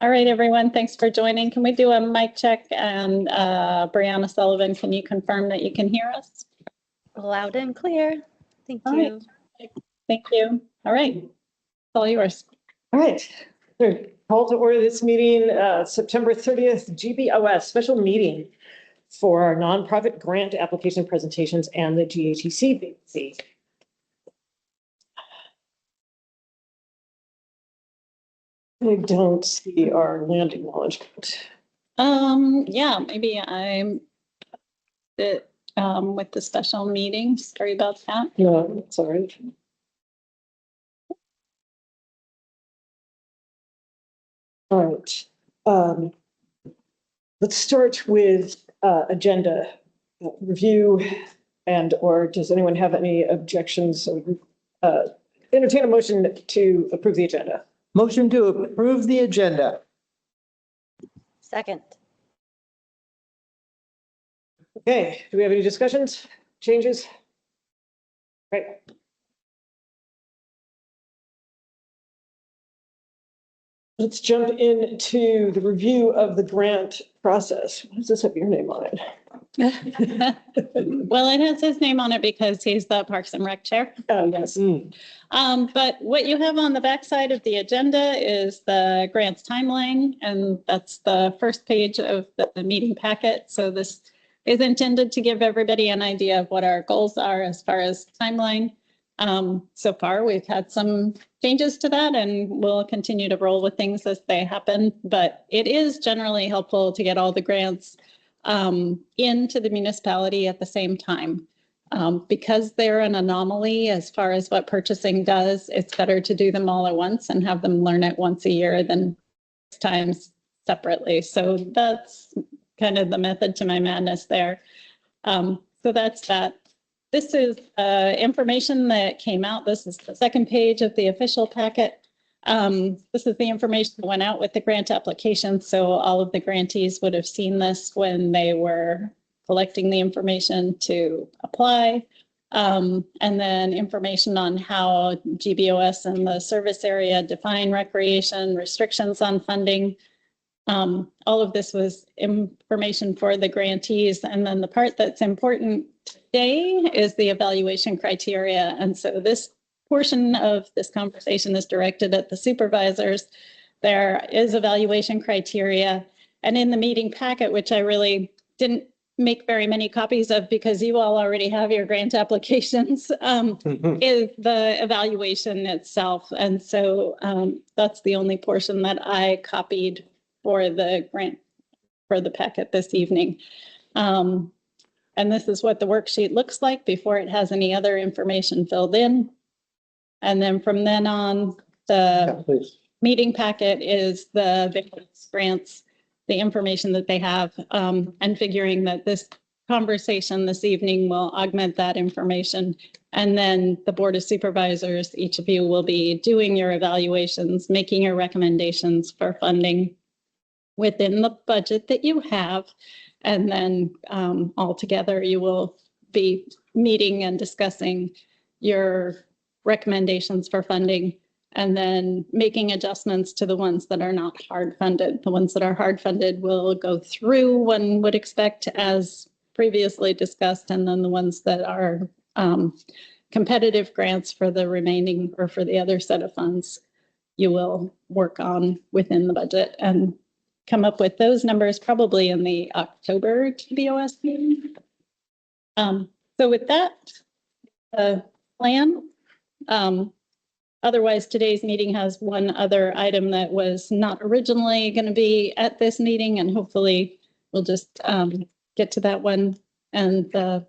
All right, everyone, thanks for joining. Can we do a mic check? And Brianna Sullivan, can you confirm that you can hear us? Loud and clear. Thank All you. right. Thank you. All right, it's all yours. All right. Call to order this meeting, September 30th, GBOS special meeting for our nonprofit grant application presentations and the GATC vacancy. I don't see our land acknowledgement. Yeah, maybe I'm with the special meeting. Sorry about that. No, that's all right. All right. Let's start with agenda review, and or does anyone have any objections? Entertain a motion to approve the agenda. Motion to approve the agenda. Second. Okay, do we have any discussions, changes? Right. Let's jump into the review of the grant process. What does this have your name on it? Well, it has his name on it because he's the Parks and Rec chair. Oh, yes. But what you have on the backside of the agenda is the grants timeline, and that's the first page of the meeting packet. So this is intended to give everybody an idea of what our goals are as far as timeline. So far, we've had some changes to that, and we'll continue to roll with things as they happen. But it is generally helpful to get all the grants into the municipality at the same time. Because they're an anomaly as far as what purchasing does, it's better to do them all at once and have them learn it once a year than 6 times separately. So that's kind of the method to my madness there. So that's that. This is information that came out. This is the second page of the official packet. This is the information that went out with the grant application. So all of the grantees would have seen this when they were collecting the information to apply. And then information on how GBOS and the service area define recreation, restrictions on funding. All of this was information for the grantees. And then the part that's important today is the evaluation criteria. And so this portion of this conversation is directed at the supervisors. There is evaluation criteria. And in the meeting packet, which I really didn't make very many copies of because you all already have your grant applications, is the evaluation itself. And so that's the only portion that I copied for the grant, for the packet this evening. And this is what the worksheet looks like before it has any other information filled in. And then from then on, the meeting packet is the various grants, the information that they have, and figuring that this conversation this evening will augment that information. And then the Board of Supervisors, each of you will be doing your evaluations, making your recommendations for funding within the budget that you have. And then all together, you will be meeting and discussing your recommendations for funding, and then making adjustments to the ones that are not hard funded. The ones that are hard funded will go through, one would expect, as previously discussed, and then the ones that are competitive grants for the remaining, or for the other set of funds, you will work on within the budget and come up with those numbers probably in the October GBOS meeting. So with that, the plan. Otherwise, today's meeting has one other item that was not originally going to be at this meeting, and hopefully we'll just get to that one, and the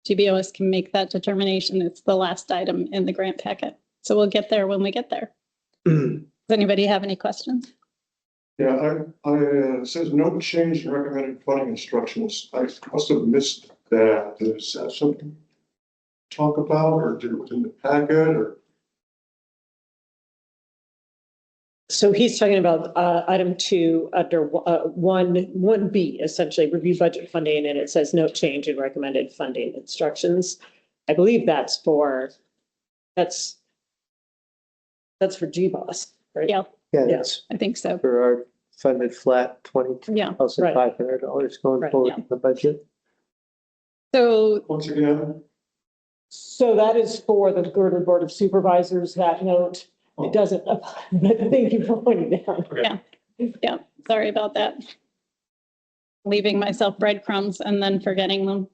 GBOS can make that determination. It's the last item in the grant packet. So we'll get there when we get there. Does anybody have any questions? Yeah, it says no change in recommended funding instructions. I must have missed that. Is that something to talk about, or did it within the packet, or? So he's talking about item 2 under 1B, essentially review budget funding, and it says no change in recommended funding instructions. I believe that's for GBOS, right? Yeah. Yeah, Yeah. that's I think so. for our funded flat Yeah. $22,500 going Right. forward Yeah. in the budget. So Once again, So that is for the Girdwood Board of Supervisors, that note. It doesn't, but thank you for pointing it out. yeah, sorry about that. Leaving myself breadcrumbs and then forgetting them.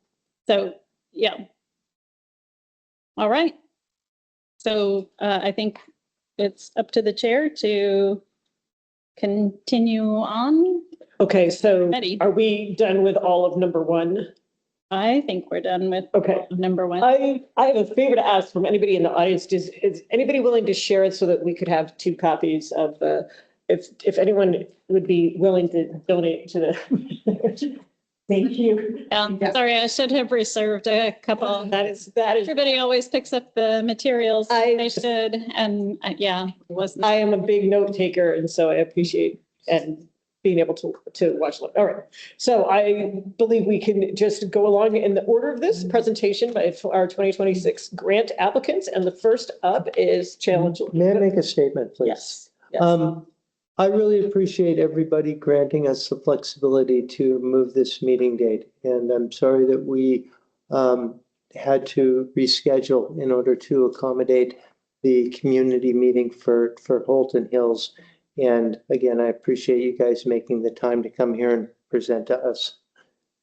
So, yeah. All right. So I think it's up to the chair to continue on. Okay, so Ready. are we done with all of number one? I think we're done with Okay. number one. I have a favor to ask from anybody in the audience. Is anybody willing to share it so that we could have 2 copies of the, if anyone would be willing to donate to the. Thank you. Yeah. Sorry, I should have reserved a couple. That is, Everybody always picks up the materials I- they should, and yeah, it wasn't. I am a big note taker, and so I appreciate and being able to watch. All right. So I believe we can just go along in the order of this presentation by our 2026 grant applicants. And the first up is Challenge. May I make a statement, please? Yes. Yes. I really appreciate everybody granting us the flexibility to move this meeting date. And I'm sorry that we had to reschedule in order to accommodate the community meeting for Holton Hills. And again, I appreciate you guys making the time to come here and present to us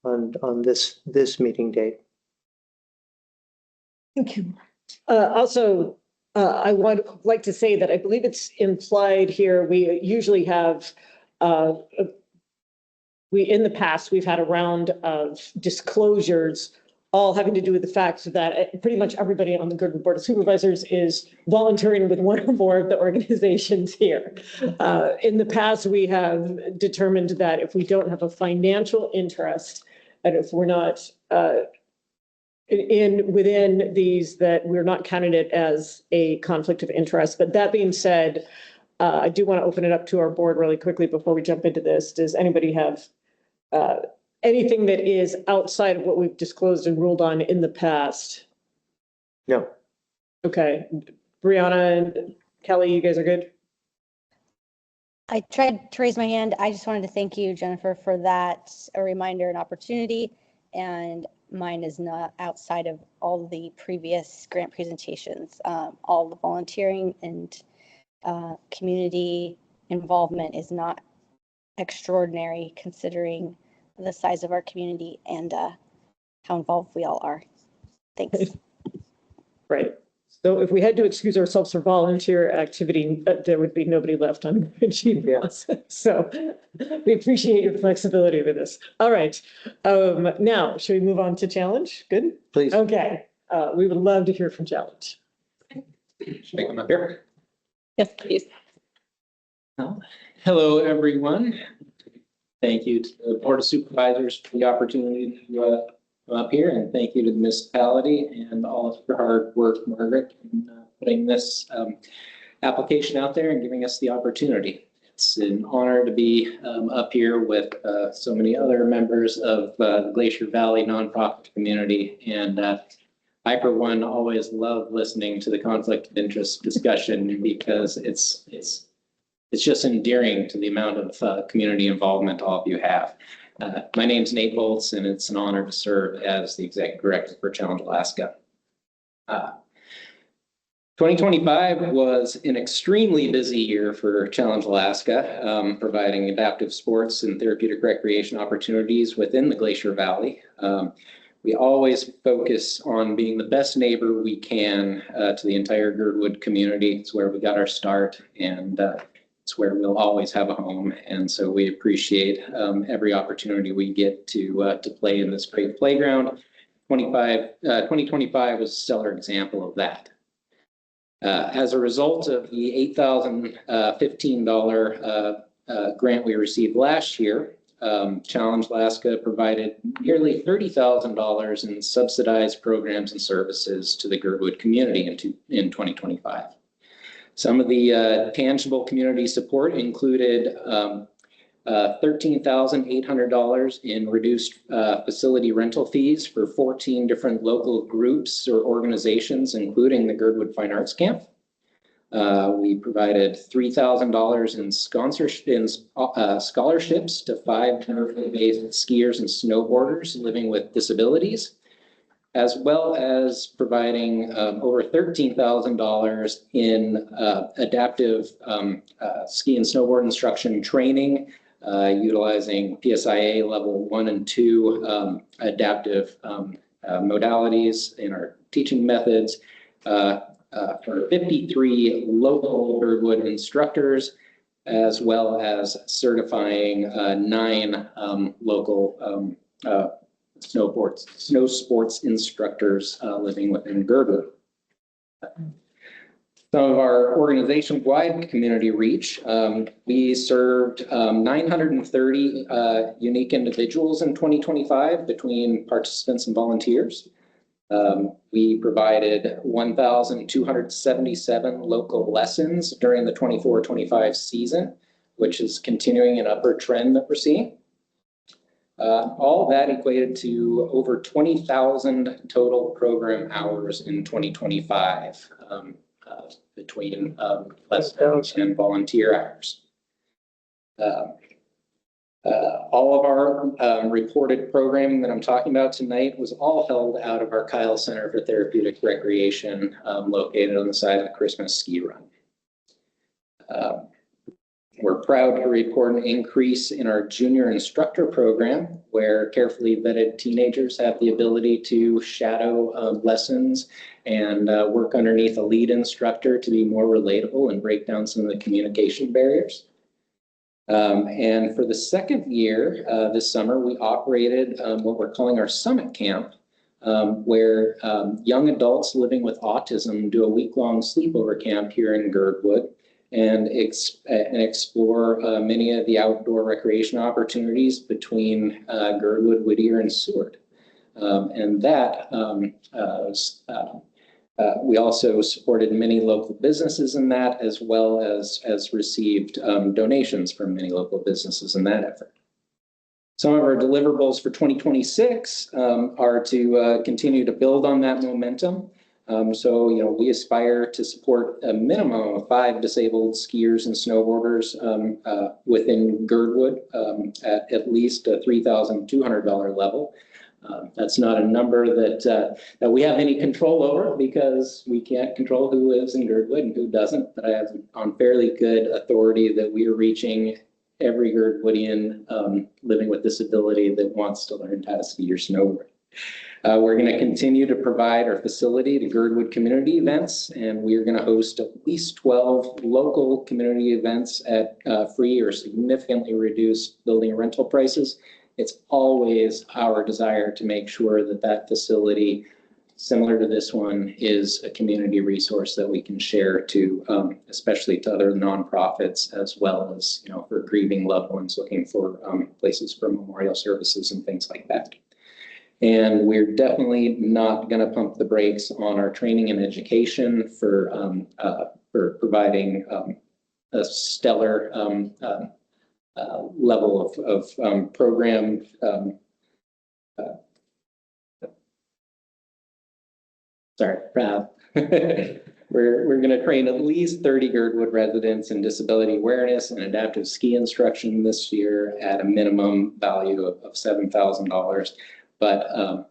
on this meeting date. Thank you. Also, I would like to say that I believe it's implied here, we usually have, in the past, we've had a round of disclosures, all having to do with the fact that pretty much everybody on the Girdwood Board of Supervisors is volunteering with one or more of the organizations here. In the past, we have determined that if we don't have a financial interest, and if we're not within these, that we're not counting it as a conflict of interest. But that being said, I do want to open it up to our board really quickly before we jump into this. Does anybody have anything that is outside of what we've disclosed and ruled on in the past? No. Okay. Brianna and Kelly, you guys are good? I tried to raise my hand. I just wanted to thank you, Jennifer, for that, a reminder and opportunity. And mine is not outside of all the previous grant presentations. All the volunteering and community involvement is not extraordinary considering the size of our community and how involved we all are. Thanks. Right. So if we had to excuse ourselves for volunteer activity, there would be nobody left on the sheet. So we appreciate your flexibility with this. All right. Now, should we move on to challenge? Good. Please. Okay. We would love to hear from challenge. Should I come up here? Yes, please. Hello, everyone. Thank you to the Board of Supervisors for the opportunity to come up here, and thank you to the municipality and all of your hard work, Margaret, in putting this application out there and giving us the opportunity. It's an honor to be up here with so many other members of the Glacier Valley nonprofit community, and I, for one, always love listening to the conflict of interest discussion because it's just endearing to the amount of community involvement all of you have. My name's Nate Bolts, and it's an honor to serve as the Executive Director for Challenge Alaska. 2025 was an extremely busy year for Challenge Alaska, providing adaptive sports and therapeutic recreation opportunities within the Glacier Valley. We always focus on being the best neighbor we can to the entire Girdwood community. It's where we got our start, and it's where we'll always have a home. And so we appreciate every opportunity we get to play in this great playground. 2025 was a stellar example of that. As a result of the $8,015 grant we received last year, Challenge Alaska provided nearly $30,000 in subsidized programs and services to the Girdwood community in 2025. Some of the tangible community support included $13,800 in reduced facility rental fees for 14 different local groups or organizations, including the Girdwood Fine Arts Camp. We provided $3,000 in scholarships to 5 based skiers and snowboarders living with disabilities, as well as providing over $13,000 in adaptive ski and snowboard instruction training, utilizing PSIA level 1 and 2 adaptive modalities in our teaching methods for 53 local Girdwood instructors, as well as certifying 9 local snow sports instructors living within Girdwood. Some of our organization-wide community reach, we served 930 unique individuals in 2025 between participants and volunteers. We provided 1,277 local lessons during the 24-25 season, which is continuing an upward trend that we're seeing. All of that equated to over 20,000 total program hours in 2025 between lessons and volunteer hours. All of our reported programming that I'm talking about tonight was all held out of our Kyle Center for Therapeutic Recreation, located on the side of the Christmas ski run. We're proud to report an increase in our junior instructor program, where carefully vetted teenagers have the ability to shadow lessons and work underneath a lead instructor to be more relatable and break down some of the communication barriers. And for the second year this summer, we operated what we're calling our Summit Camp, where young adults living with autism do a week-long sleepover camp here in Girdwood and explore many of the outdoor recreation opportunities between Girdwood, Whittier, and Seward. And that we also supported many local businesses in that, as well as received donations from many local businesses in that effort. Some of our deliverables for 2026 are to continue to build on that momentum. So, we aspire to support a minimum of 5 disabled skiers and snowboarders within Girdwood at least a $3,200 level. That's not a number that we have any control over, because we can't control who lives in Girdwood and who doesn't. But I have on fairly good authority that we are reaching every Girdwoodian living with disability that wants to learn how to ski or snowboard. We're going to continue to provide our facility to Girdwood community events, and we're going to host at least 12 local community events at free or significantly reduced building rental prices. It's always our desire to make sure that that facility, similar to this one, is a community resource that we can share to, especially to other nonprofits, as well as, for grieving loved ones looking for places for memorial services and things like that. And we're definitely not going to pump the brakes on our training and education for providing a stellar level of program. We're going to train at least 30 Girdwood residents in disability awareness and adaptive ski instruction this year at a minimum value of $7,000. But,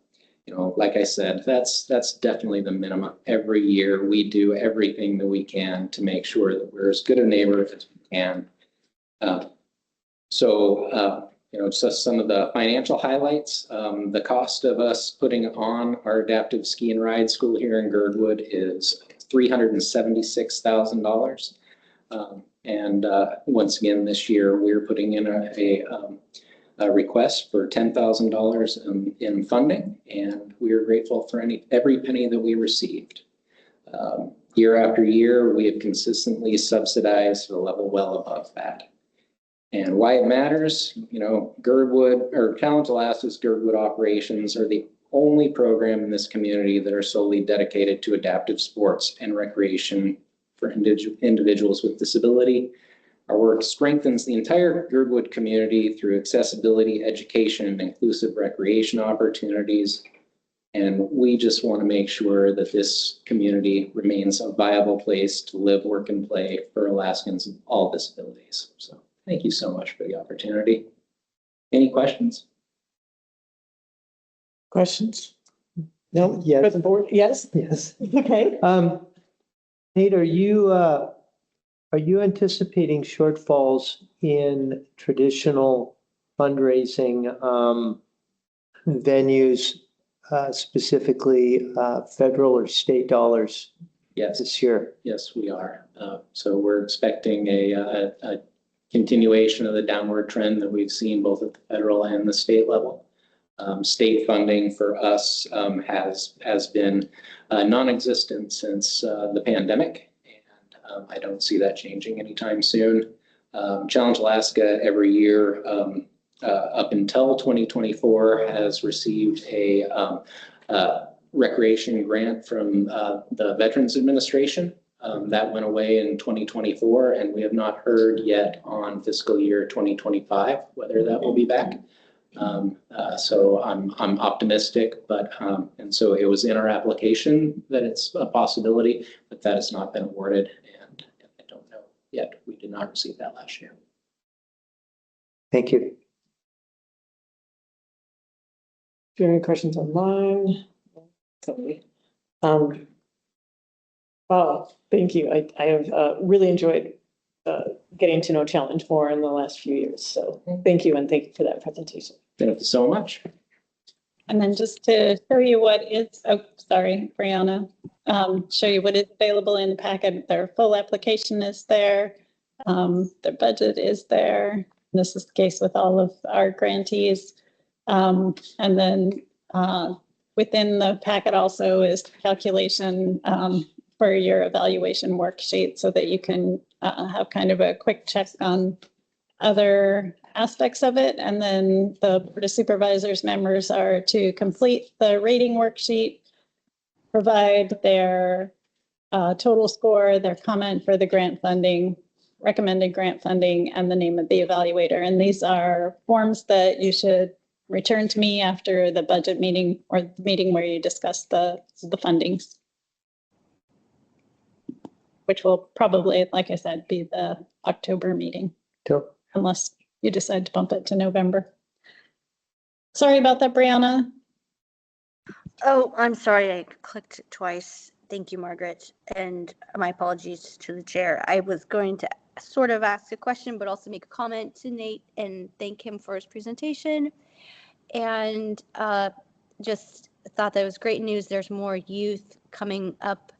like I said, that's definitely the minimum. Every year we do everything that we can to make sure that we're as good a neighbor as we can. Just some of the financial highlights. The cost of us putting on our adaptive ski and ride school here in Girdwood is $376,000. And once again, this year, we're putting in a request for $10,000 in funding, and we are grateful for every penny that we received. Year after year, we have consistently subsidized a level well above that. And why it matters, Girdwood or Talent Alaska's Girdwood operations are the only program in this community that are solely dedicated to adaptive sports and recreation for individuals with disability. Our work strengthens the entire Girdwood community through accessibility, education, and inclusive recreation opportunities. And we just want to make sure that this community remains a viable place to live, work, and play for Alaskans of all disabilities. So thank you so much for the opportunity. Any questions? Questions? No? Yes. For the board? Yes? Yes. Okay. Nate, are you anticipating shortfalls in traditional fundraising venues, specifically federal or state dollars Yes. this year? Yes, we are. So we're expecting a continuation of the downward trend that we've seen both at the federal and the state level. State funding for us has been non-existent since the pandemic, and I don't see that changing anytime soon. Challenge Alaska every year up until 2024 has received a recreation grant from the Veterans Administration. That went away in 2024, and we have not heard yet on fiscal year 2025 whether that will be back. So I'm optimistic, but and so it was in our application that it's a possibility, but that has not been awarded, and I don't know yet. We did not receive that last year. Thank you. Do you have any questions online? Sorry. Thank you. I have really enjoyed getting to know Challenge more in the last few years. So thank you, and thank you for that presentation. Thank you so much. And then just to show you what is, oh, sorry, Brianna, show you what is available in the packet. Their full application is there. Their budget is there. This is the case with all of our grantees. And then within the packet also is calculation for your evaluation worksheet so that you can have kind of a quick check on other aspects of it. And then the Board of Supervisors members are to complete the rating worksheet, provide their total score, their comment for the grant funding, recommended grant funding, and the name of the evaluator. And these are forms that you should return to me after the budget meeting or the meeting where you discuss the fundings, which will probably, like I said, be the October meeting, Dope. unless you decide to bump it to November. Sorry about that, Brianna. Oh, I'm sorry, I clicked twice. Thank you, Margaret. And my apologies to the chair. I was going to sort of ask a question, but also make a comment to Nate and thank him for his presentation. And just thought that was great news. There's more youth coming up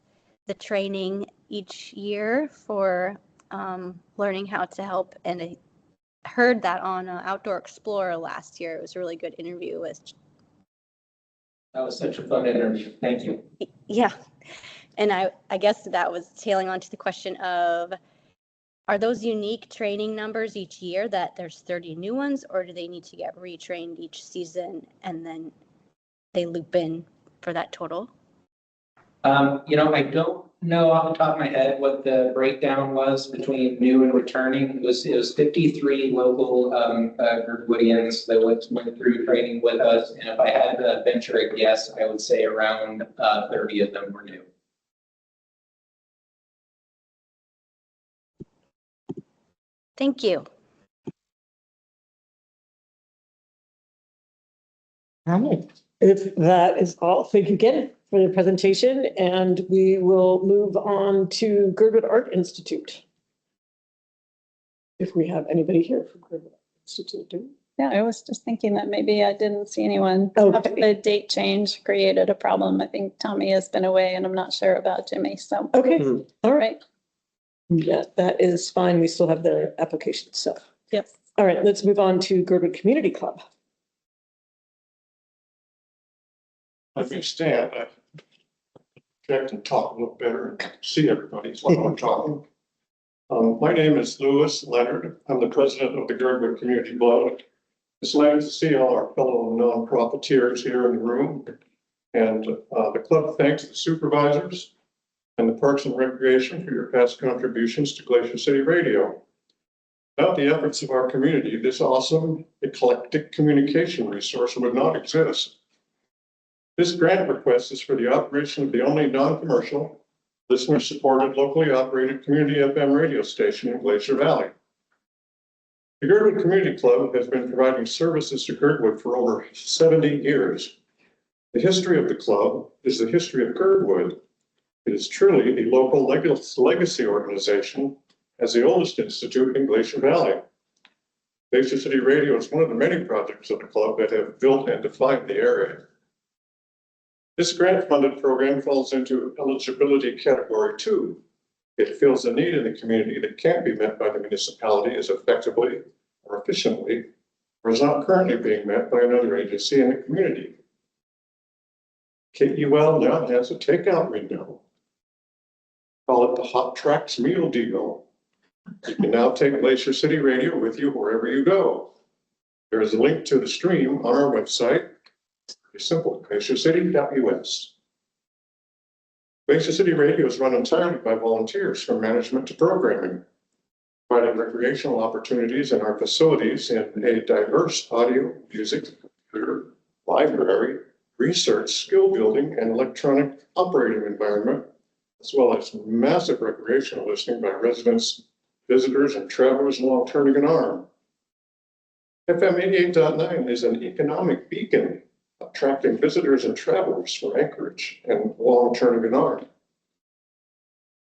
the training each year for learning how to help. And I heard that on Outdoor Explorer last year. It was a really good interview with. That was such a fun interview. Thank you. Yeah. And I guess that was tailing onto the question of, are those unique training numbers each year that there's 30 new ones, or do they need to get retrained each season and then they loop in for that total? I don't know off the top of my head what the breakdown was between new and returning. It was 53 local Girdwoodians that went through training with us. And if I had to venture a guess, I would say around 30 of them were new. Thank you. All right. If that is all, thank you again for the presentation, and we will move on to Girdwood Art Institute. If we have anybody here from Girdwood Art Institute, do we? Yeah, I was just thinking that maybe I didn't see anyone. Okay. The date change created a problem. I think Tommy has been away and I'm not sure about Jimmy. So, Okay, Mhm. all right. right. Yeah, that is fine. We still have their application stuff. Yes. All right, let's move on to Girdwood Community Club. Let me stand. I project and talk a little better and see everybody while I'm talking. My name is Louis Leonard. I'm the president of the Girdwood Community Club. It's nice to see all our fellow non-profiteers here in the room. And the club thanks the supervisors and the Parks and Recreation for your past contributions to Glacier City Radio. Without the efforts of our community, this awesome, eclectic communication resource would not exist. This grant request is for the operation of the only non-commercial, listener-supported, locally operated community FM radio station in Glacier Valley. The Girdwood Community Club has been providing services to Girdwood for over 70 years. The history of the club is the history of Girdwood. It is truly a local legacy organization as the oldest institute in Glacier Valley. Glacier City Radio is one of the many projects of the club that have built and defined the area. This grant-funded program falls into eligibility category 2. It fills a need in the community that can't be met by the municipality as effectively or efficiently, or is not currently being met by another agency in the community. KUL now has a takeout window. Call it the Hot Tracks Meal Deal. You can now take Glacier City Radio with you wherever you go. There is a link to the stream on our website. It's simple, glaciercity.us. Glacier City Radio is run entirely by volunteers from management to programming, providing recreational opportunities in our facilities in a diverse audio, music, computer, library, research, skill building, and electronic operating environment, as well as massive recreational listening by residents, visitors, and travelers along Turnagain Arm. FM 88.9 is an economic beacon, attracting visitors and travelers from Anchorage and along Turnagain Arm.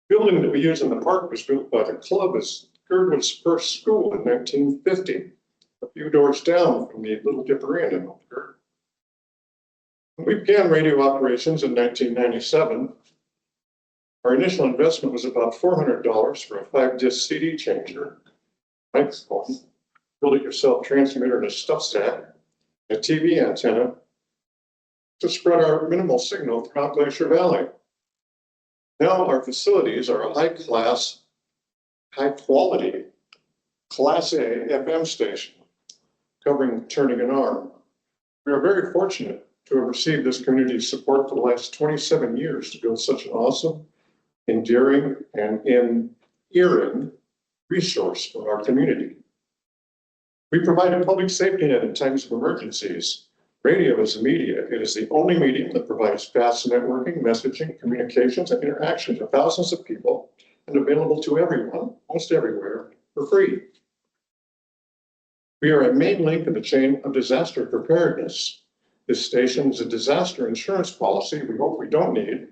The building that we use in the park was built by the club as Girdwood's first school in 1950, a few doors down from the Little Dipper Inn in Old Girdwood. When we began radio operations in 1997, our initial investment was about $400 for a 5-disc CD changer, microphone, build-it-yourself transmitter and a stuff stack, a TV antenna to spread our minimal signal throughout Glacier Valley. Now our facilities are a high-class, high-quality, Class A FM station covering Turnagain Arm. We are very fortunate to have received this community's support for the last 27 years to build such an awesome, endearing, and endearing resource for our community. We provide a public safety net in times of emergencies. Radio is a media. It is the only medium that provides fast networking, messaging, communications, and interaction to thousands of people and available to everyone, most everywhere, for free. We are a main link in the chain of disaster preparedness. This station is a disaster insurance policy we hope we don't need,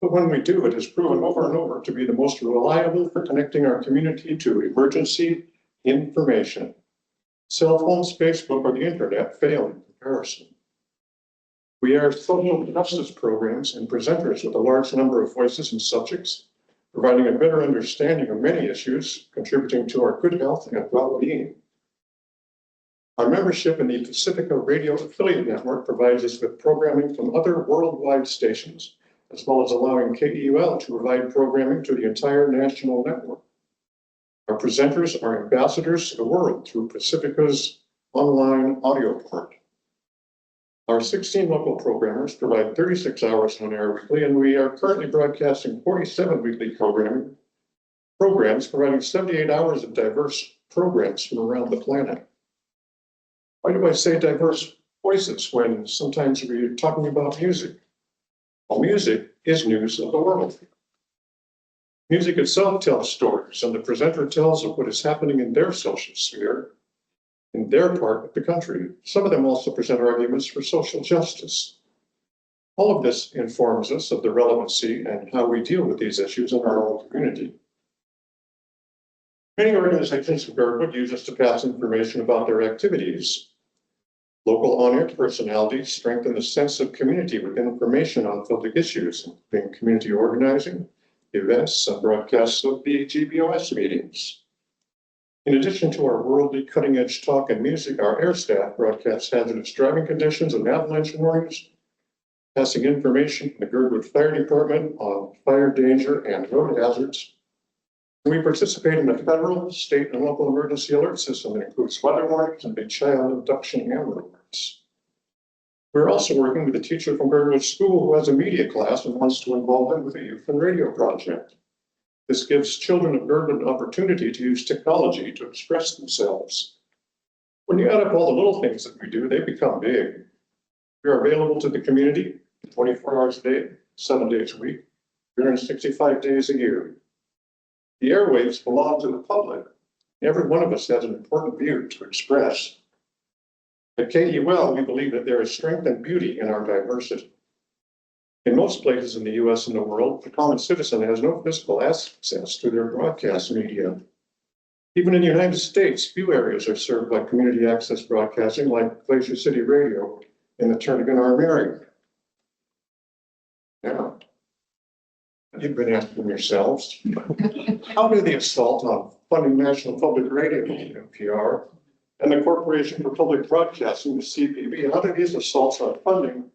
but when we do, it has proven over and over to be the most reliable for connecting our community to emergency information. Cell phones, Facebook, or the internet fail in comparison. We are social justice programs and presenters with a large number of voices and subjects, providing a better understanding of many issues, contributing to our good health and well-being. Our membership in the Pacifica Radio Affiliate Network provides us with programming from other worldwide stations, as well as allowing KUL to provide programming to the entire national network. Our presenters are ambassadors to the world through Pacifica's online audio port. Our 16 local programmers provide 36 hours on air weekly, and we are currently broadcasting 47 weekly programs providing 78 hours of diverse programs from around the planet. Why do I say diverse voices when sometimes we're talking about music? Well, music is news of the world. Music itself tells stories, and the presenter tells of what is happening in their social sphere, in their part of the country. Some of them also present arguments for social justice. All of this informs us of the relevancy and how we deal with these issues in our own community. Many organizations in Girdwood use us to pass information about their activities. Local on-air personalities strengthen the sense of community with information on public issues, including community organizing, events, and broadcasts of the GBOS meetings. In addition to our worldly cutting-edge talk and music, our air staff broadcasts hazardous driving conditions and avalanche warnings, passing information from the Girdwood Fire Department on fire danger and road hazards. We participate in the federal, state, and local emergency alert system that includes weather warnings and big child abduction and alerts. We're also working with a teacher from Girdwood School who has a media class and wants to involve them with a youth and radio project. This gives children of Girdwood an opportunity to use technology to express themselves. When you add up all the little things that we do, they become big. We are available to the community 24 hours a day, 7 days a week, 365 days a year. The airwaves belong to the public. Every one of us has an important view to express. At KUL, we believe that there is strength and beauty in our diversity. In most places in the US and the world, the common citizen has no physical access to their broadcast media. Even in the United States, few areas are served by community access broadcasting like Glacier City Radio in the Turnagain Arm area. Now, you've been asking yourselves, how do the assault on funding National Public Radio, NPR, and the Corporation for Public Broadcasting, the CPB, how do these assaults on funding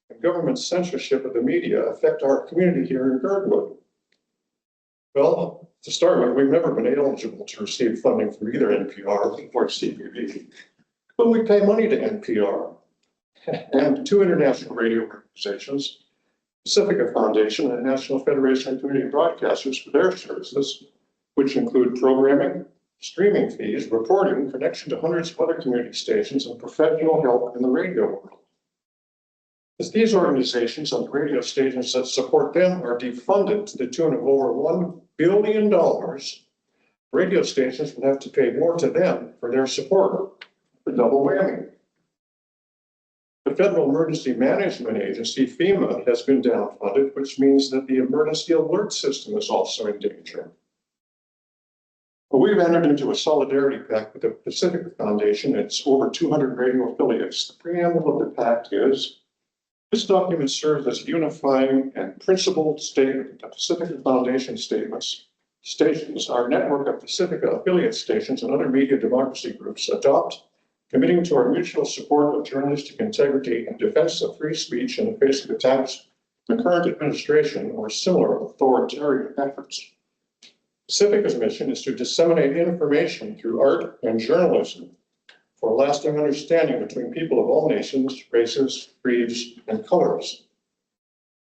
and government censorship of the media affect our community here in Girdwood? Well, to start with, we've never been eligible to receive funding from either NPR or CPB, but we pay money to NPR and two international radio organizations, Pacifica Foundation and National Federation of Community Broadcasters, for their services, which include programming, streaming fees, reporting, connection to hundreds of other community stations, and professional help in the radio world. As these organizations and radio stations that support them are defunded to the tune of over $1 billion, radio stations will have to pay more to them for their support, the double whammy. The Federal Emergency Management Agency, FEMA, has been downfunded, which means that the emergency alert system is also in danger. But we've entered into a solidarity pact with the Pacifica Foundation and its over 200 radio affiliates. The preamble of the pact is, this document serves as a unifying and principled statement of Pacifica Foundation stations, our network of Pacifica affiliate stations and other media democracy groups adopt, committing to our mutual support of journalistic integrity and defense of free speech in the face of attacks from the current administration or similar authoritarian efforts. Pacifica's mission is to disseminate information through art and journalism for a lasting understanding between people of all nations, races, creeds, and colors.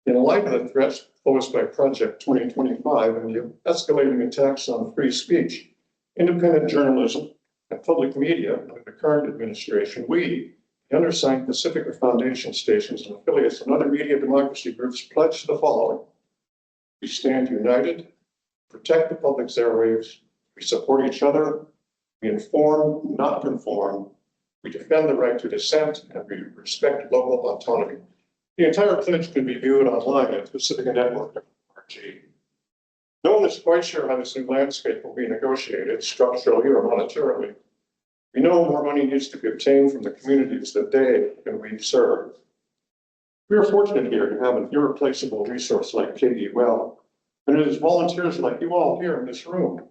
In light of the threats posed by Project 2025 and the escalating attacks on free speech, independent journalism, and public media under the current administration, we, the undersigned Pacifica Foundation stations and affiliates and other media democracy groups, pledge the following. We stand united, protect the public's airwaves, we support each other, we inform, not conform, we defend the right to dissent, and we respect local autonomy. The entire pledge can be viewed online at pacificanetwork.org. No one is quite sure how this new landscape will be negotiated, structurally or monetarily. We know more money needs to be obtained from the communities that they and we serve. We are fortunate here to have an irreplaceable resource like KUL, and it is volunteers like you all here in this room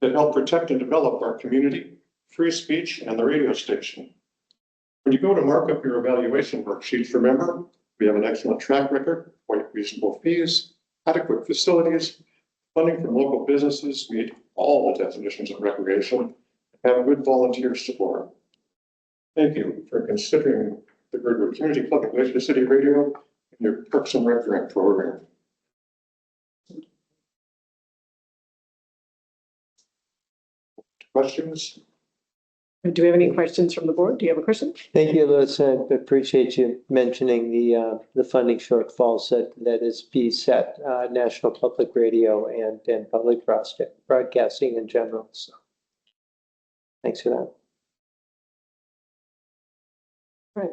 that help protect and develop our community, free speech, and the radio station. When you go to mark up your evaluation worksheets, remember, we have an excellent track record, quite reasonable fees, adequate facilities, funding from local businesses, meet all the definitions of recreation, and have good volunteer support. Thank you for considering the Girdwood Community Club at Glacier City Radio and your Parks and Rec grant program. Questions? Do we have any questions from the board? Do you have a question? Thank you, Louis. I appreciate you mentioning the funding shortfalls that is beset National Public Radio and public broadcasting in general. So thanks for that. Right.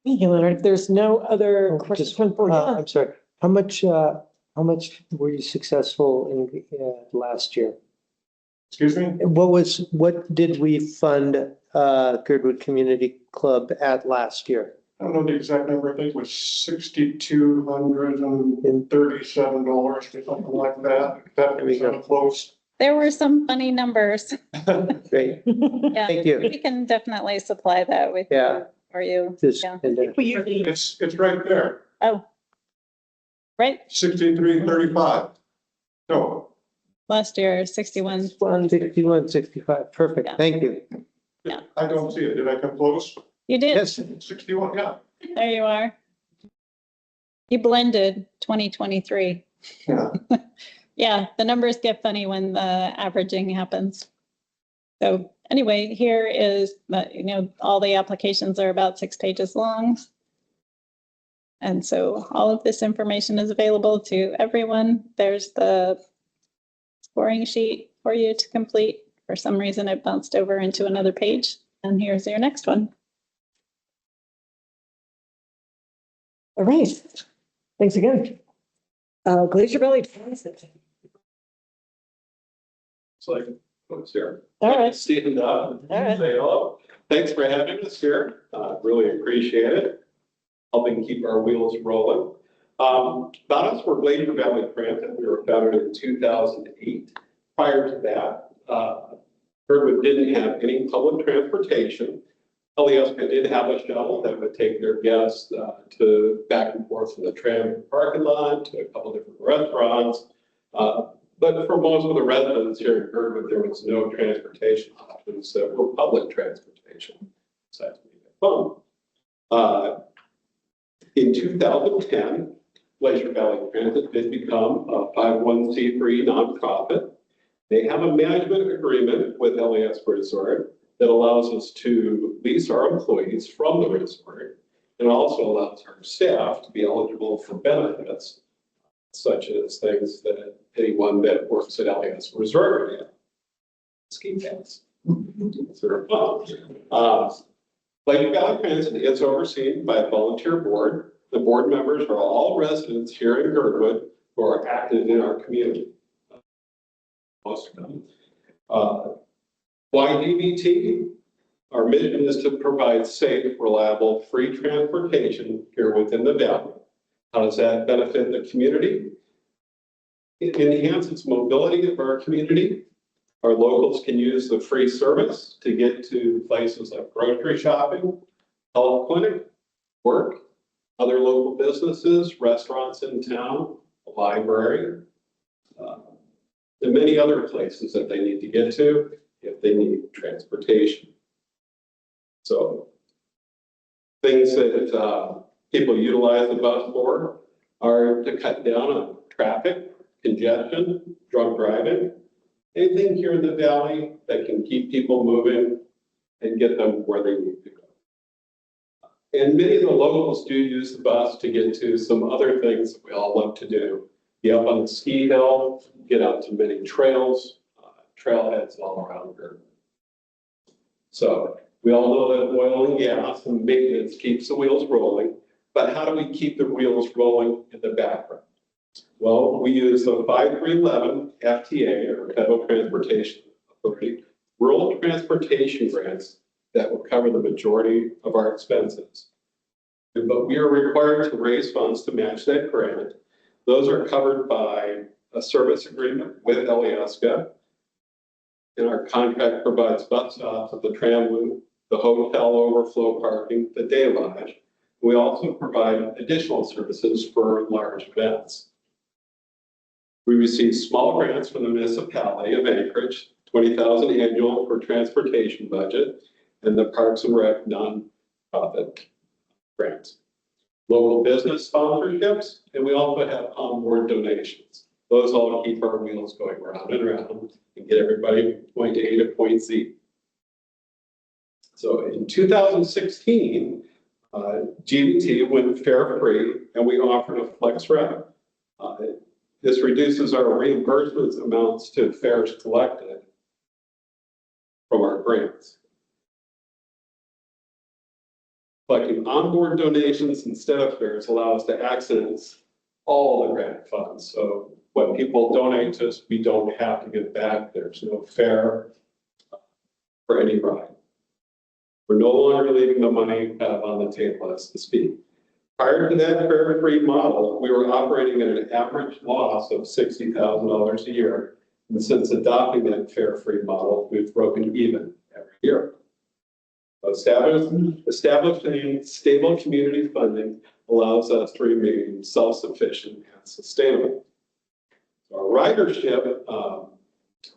Thank you, Leonard. There's no other questions from the board. I'm sorry. How much were you successful in last year? Excuse me? What did we fund Girdwood Community Club at last year? I don't know the exact number. I think it was $6,237 or something like that. That was kind of close. There were some funny numbers. Great, Yeah, thank you. we can definitely supply that with Yeah. you, or you. This- Yeah. and then- It's right there, Oh, right, 6335. No, last year, 61. 61, 65, perfect, Yeah. thank you. I don't see it. Did I come close? You did, Yes, 61, yeah. there you are. You blended 2023. Yeah. Yeah, the numbers get funny when the averaging happens. So anyway, here is, all the applications are about 6 pages long. And so all of this information is available to everyone. There's the scoring sheet for you to complete. For some reason, it bounced over into another page. And here's your next one. All right. Thanks again. Glacier Valley Transit. It's like, what's here? All right. Stand up and All right. say hello. Thanks for having us here. Really appreciate it. Helping keep our wheels rolling. About us, we're Glacier Valley Transit. We were founded in 2008. Prior to that, Girdwood didn't have any public transportation. Aliaska did have a shuttle that would take their guests to back and forth from the tram parking lot to a couple different restaurants. But for most of the residents here in Girdwood, there was no transportation options that were public transportation besides maybe a phone. In 2010, Glacier Valley Transit did become a 501c3 nonprofit. They have a management agreement with Aliaska Resort that allows us to lease our employees from the resort, and also allows our staff to be eligible for benefits, such as things that anyone that works at Aliaska Resort would have. Ski pass. Sort of fun. Glacier Valley Transit is overseen by a volunteer board. The board members are all residents here in Girdwood who are active in our community. Most of them. Why DVT? Our mission is to provide safe, reliable, free transportation here within the valley. How does that benefit the community? It enhances mobility of our community. Our locals can use the free service to get to places like grocery shopping, health clinic, work, other local businesses, restaurants in town, a library, and many other places that they need to get to if they need transportation. So things that people utilize the bus for are to cut down on traffic, congestion, drunk driving, anything here in the valley that can keep people moving and get them where they need to go. And many of the locals do use the bus to get to some other things that we all love to do. Be up on the ski hill, get out to many trails, trailheads all around here. So we all know that oil and gas and maintenance keeps the wheels rolling, but how do we keep the wheels rolling in the background? Well, we use the 5311 FTA, or Federal Transportation Authority, rural transportation grants that will cover the majority of our expenses. But we are required to raise funds to match that grant. Those are covered by a service agreement with Aliaska. And our contract provides bus stops at the tram loop, the hotel overflow parking, the day lodge. We also provide additional services for large events. We receive small grants from the municipality of Anchorage, $20,000 annual for transportation budget, and the Parks and Rec nonprofit grants. Local business sponsorships, and we also have onboard donations. Those all keep our wheels going round and round and get everybody from point A to point Z. So in 2016, GVT went fare free, and we offered a flex rep. This reduces our reimbursement amounts to fares collected from our grants. Collecting onboard donations instead of fares allows us to access all the grant funds. So when people donate to us, we don't have to give back. There's no fare for any ride. We're no longer leaving the money on the table, as to speak. Prior to that fare-free model, we were operating at an average loss of $60,000 a year. And since adopting that fare-free model, we've broken even every year. Establishing stable community funding allows us to remain self-sufficient and sustainable. Our ridership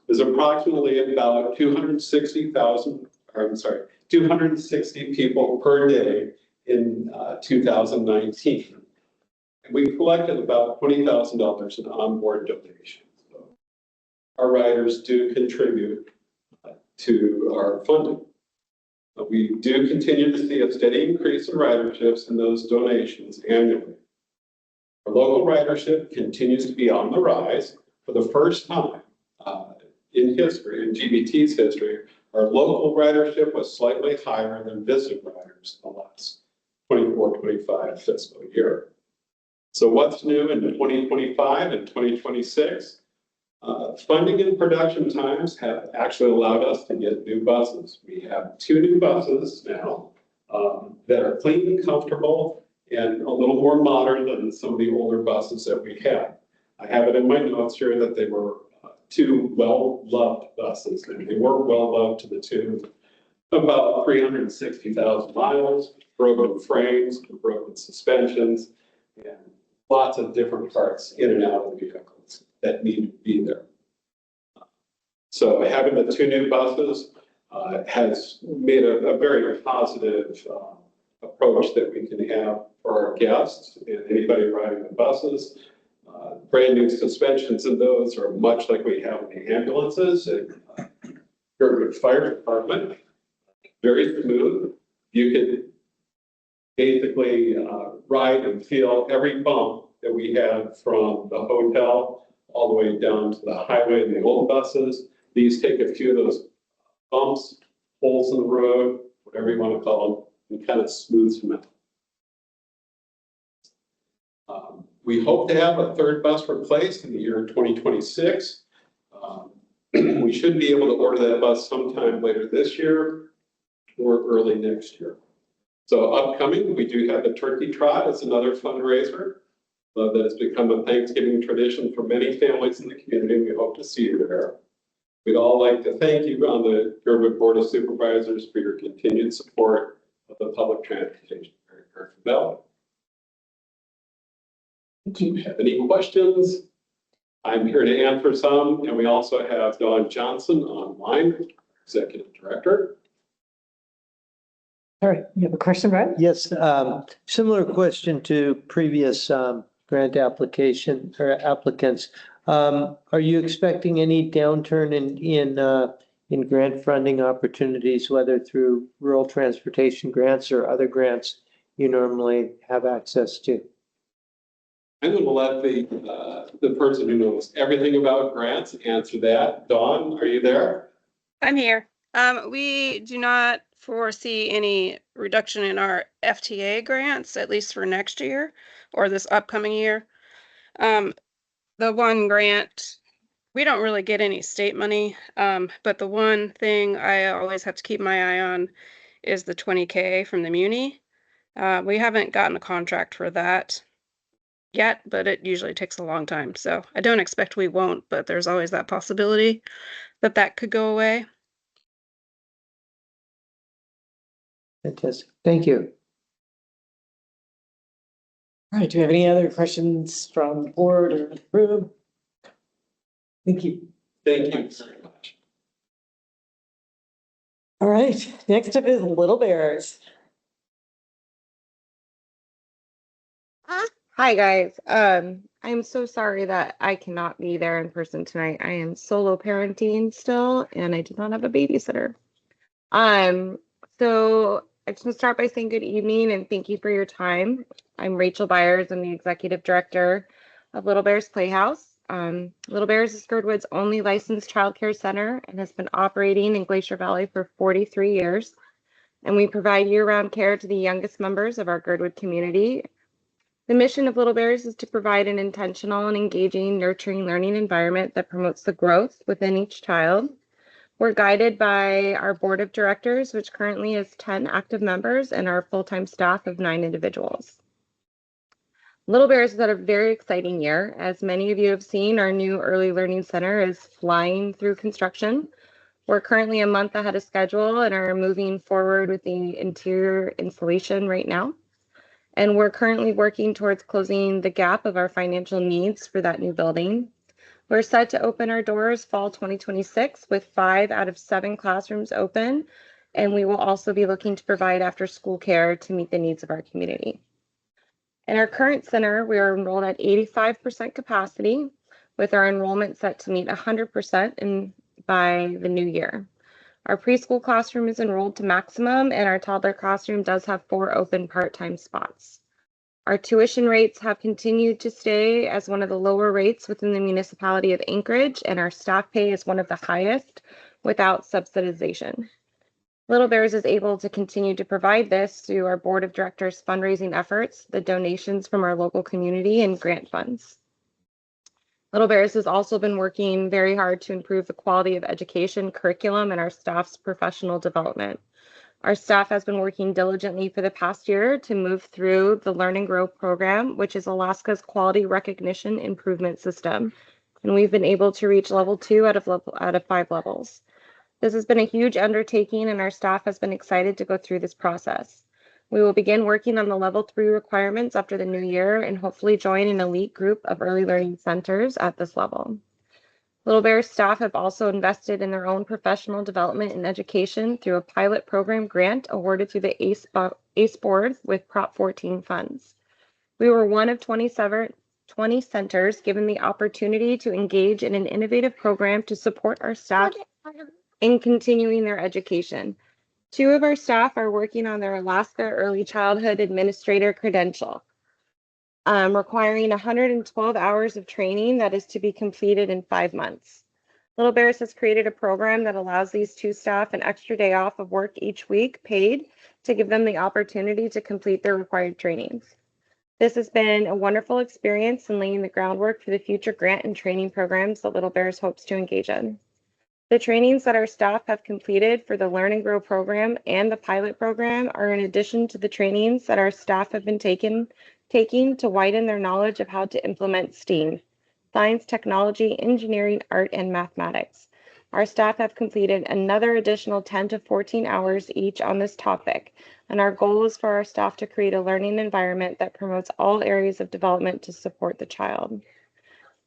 is approximately about 260 people per day in 2019. And we collected about $20,000 in onboard donations. So our riders do contribute to our funding. But we do continue to see a steady increase in riderships and those donations annually. Our local ridership continues to be on the rise. For the first time in history, in GBT's history, our local ridership was slightly higher than visiting riders in the last 24-25 fiscal year. So what's new in 2025 and 2026? Funding and production times have actually allowed us to get new buses. We have 2 new buses now that are clean and comfortable and a little more modern than some of the older buses that we had. I have it in my notes here that they were 2 well-loved buses, and they were well-loved to the tune of about 360,000 miles, broken frames, broken suspensions, and lots of different parts in and out of the vehicles that need to be there. So having the 2 new buses has made a very positive approach that we can have for our guests and anybody riding the buses. Brand new suspensions in those are much like we have in the ambulances and Girdwood Fire Department. Very smooth. You can basically ride and feel every bump that we have from the hotel all the way down to the highway in the old buses. These take a few of those bumps, holes in the road, whatever you want to call them, and kind of smooths them out. We hope to have a 3rd bus replaced in the year 2026. We should be able to order that bus sometime later this year or early next year. So upcoming, we do have the Turkey Trot as another fundraiser that has become a Thanksgiving tradition for many families in the community. We hope to see you there. We'd all like to thank you on the Girdwood Board of Supervisors for your continued support of the public transportation area of Griffin Valley. Do you have any questions? I'm here to answer some, and we also have Dawn Johnson online, Executive Director. All right, you have a question, Brad? Yes, similar question to previous grant application or applicants. Are you expecting any downturn in grant funding opportunities, whether through rural transportation grants or other grants you normally have access to? I'm going to let the person who knows everything about grants answer that. Dawn, are you there? I'm here. We do not foresee any reduction in our FTA grants, at least for next year or this upcoming year. The one grant, we don't really get any state money, but the one thing I always have to keep my eye on is the 20K from the Muni. We haven't gotten a contract for that yet, but it usually takes a long time. So I don't expect we won't, but there's always that possibility that that could go away. Fantastic. Thank you. All right, do we have any other questions from the board or the room? Thank you. Thank you very much. All right, next up is Little Bears. Hi guys. I'm so sorry that I cannot be there in person tonight. I am solo parenting still, and I do not have a babysitter. So I just want to start by saying good evening and thank you for your time. I'm Rachel Byers. I'm the executive director of Little Bears Playhouse. Little Bears is Girdwood's only licensed childcare center and has been operating in Glacier Valley for 43 years. And we provide year-round care to the youngest members of our Girdwood community. The mission of Little Bears is to provide an intentional and engaging, nurturing learning environment that promotes the growth within each child. We're guided by our board of directors, which currently has 10 active members, and our full-time staff of 9 individuals. Little Bears has had a very exciting year. As many of you have seen, our new early learning center is flying through construction. We're currently a month ahead of schedule and are moving forward with the interior installation right now. And we're currently working towards closing the gap of our financial needs for that new building. We're set to open our doors fall 2026 with 5 out of 7 classrooms open. And we will also be looking to provide after school care to meet the needs of our community. In our current center, we are enrolled at 85% capacity, with our enrollment set to meet 100% by the new year. Our preschool classroom is enrolled to maximum, and our toddler classroom does have 4 open part-time spots. Our tuition rates have continued to stay as one of the lower rates within the municipality of Anchorage, and our staff pay is one of the highest without subsidization. Little Bears is able to continue to provide this through our board of directors fundraising efforts, the donations from our local community, and grant funds. Little Bears has also been working very hard to improve the quality of education curriculum and our staff's professional development. Our staff has been working diligently for the past year to move through the Learn and Grow program, which is Alaska's quality recognition improvement system. And we've been able to reach level 2 out of 5 levels. This has been a huge undertaking, and our staff has been excited to go through this process. We will begin working on the level 3 requirements after the new year and hopefully join an elite group of early learning centers at this level. Little Bears staff have also invested in their own professional development and education through a pilot program grant awarded through the ACE board with Prop 14 funds. We were one of 20 centers given the opportunity to engage in an innovative program to support our staff in continuing their education. 2 of our staff are working on their Alaska Early Childhood Administrator credential, requiring 112 hours of training that is to be completed in 5 months. Little Bears has created a program that allows these 2 staff an extra day off of work each week, paid, to give them the opportunity to complete their required trainings. This has been a wonderful experience in laying the groundwork for the future grant and training programs that Little Bears hopes to engage in. The trainings that our staff have completed for the Learn and Grow program and the pilot program are in addition to the trainings that our staff have been taking to widen their knowledge of how to implement STEAM, science, technology, engineering, art, and mathematics. Our staff have completed another additional 10 to 14 hours each on this topic, and our goal is for our staff to create a learning environment that promotes all areas of development to support the child.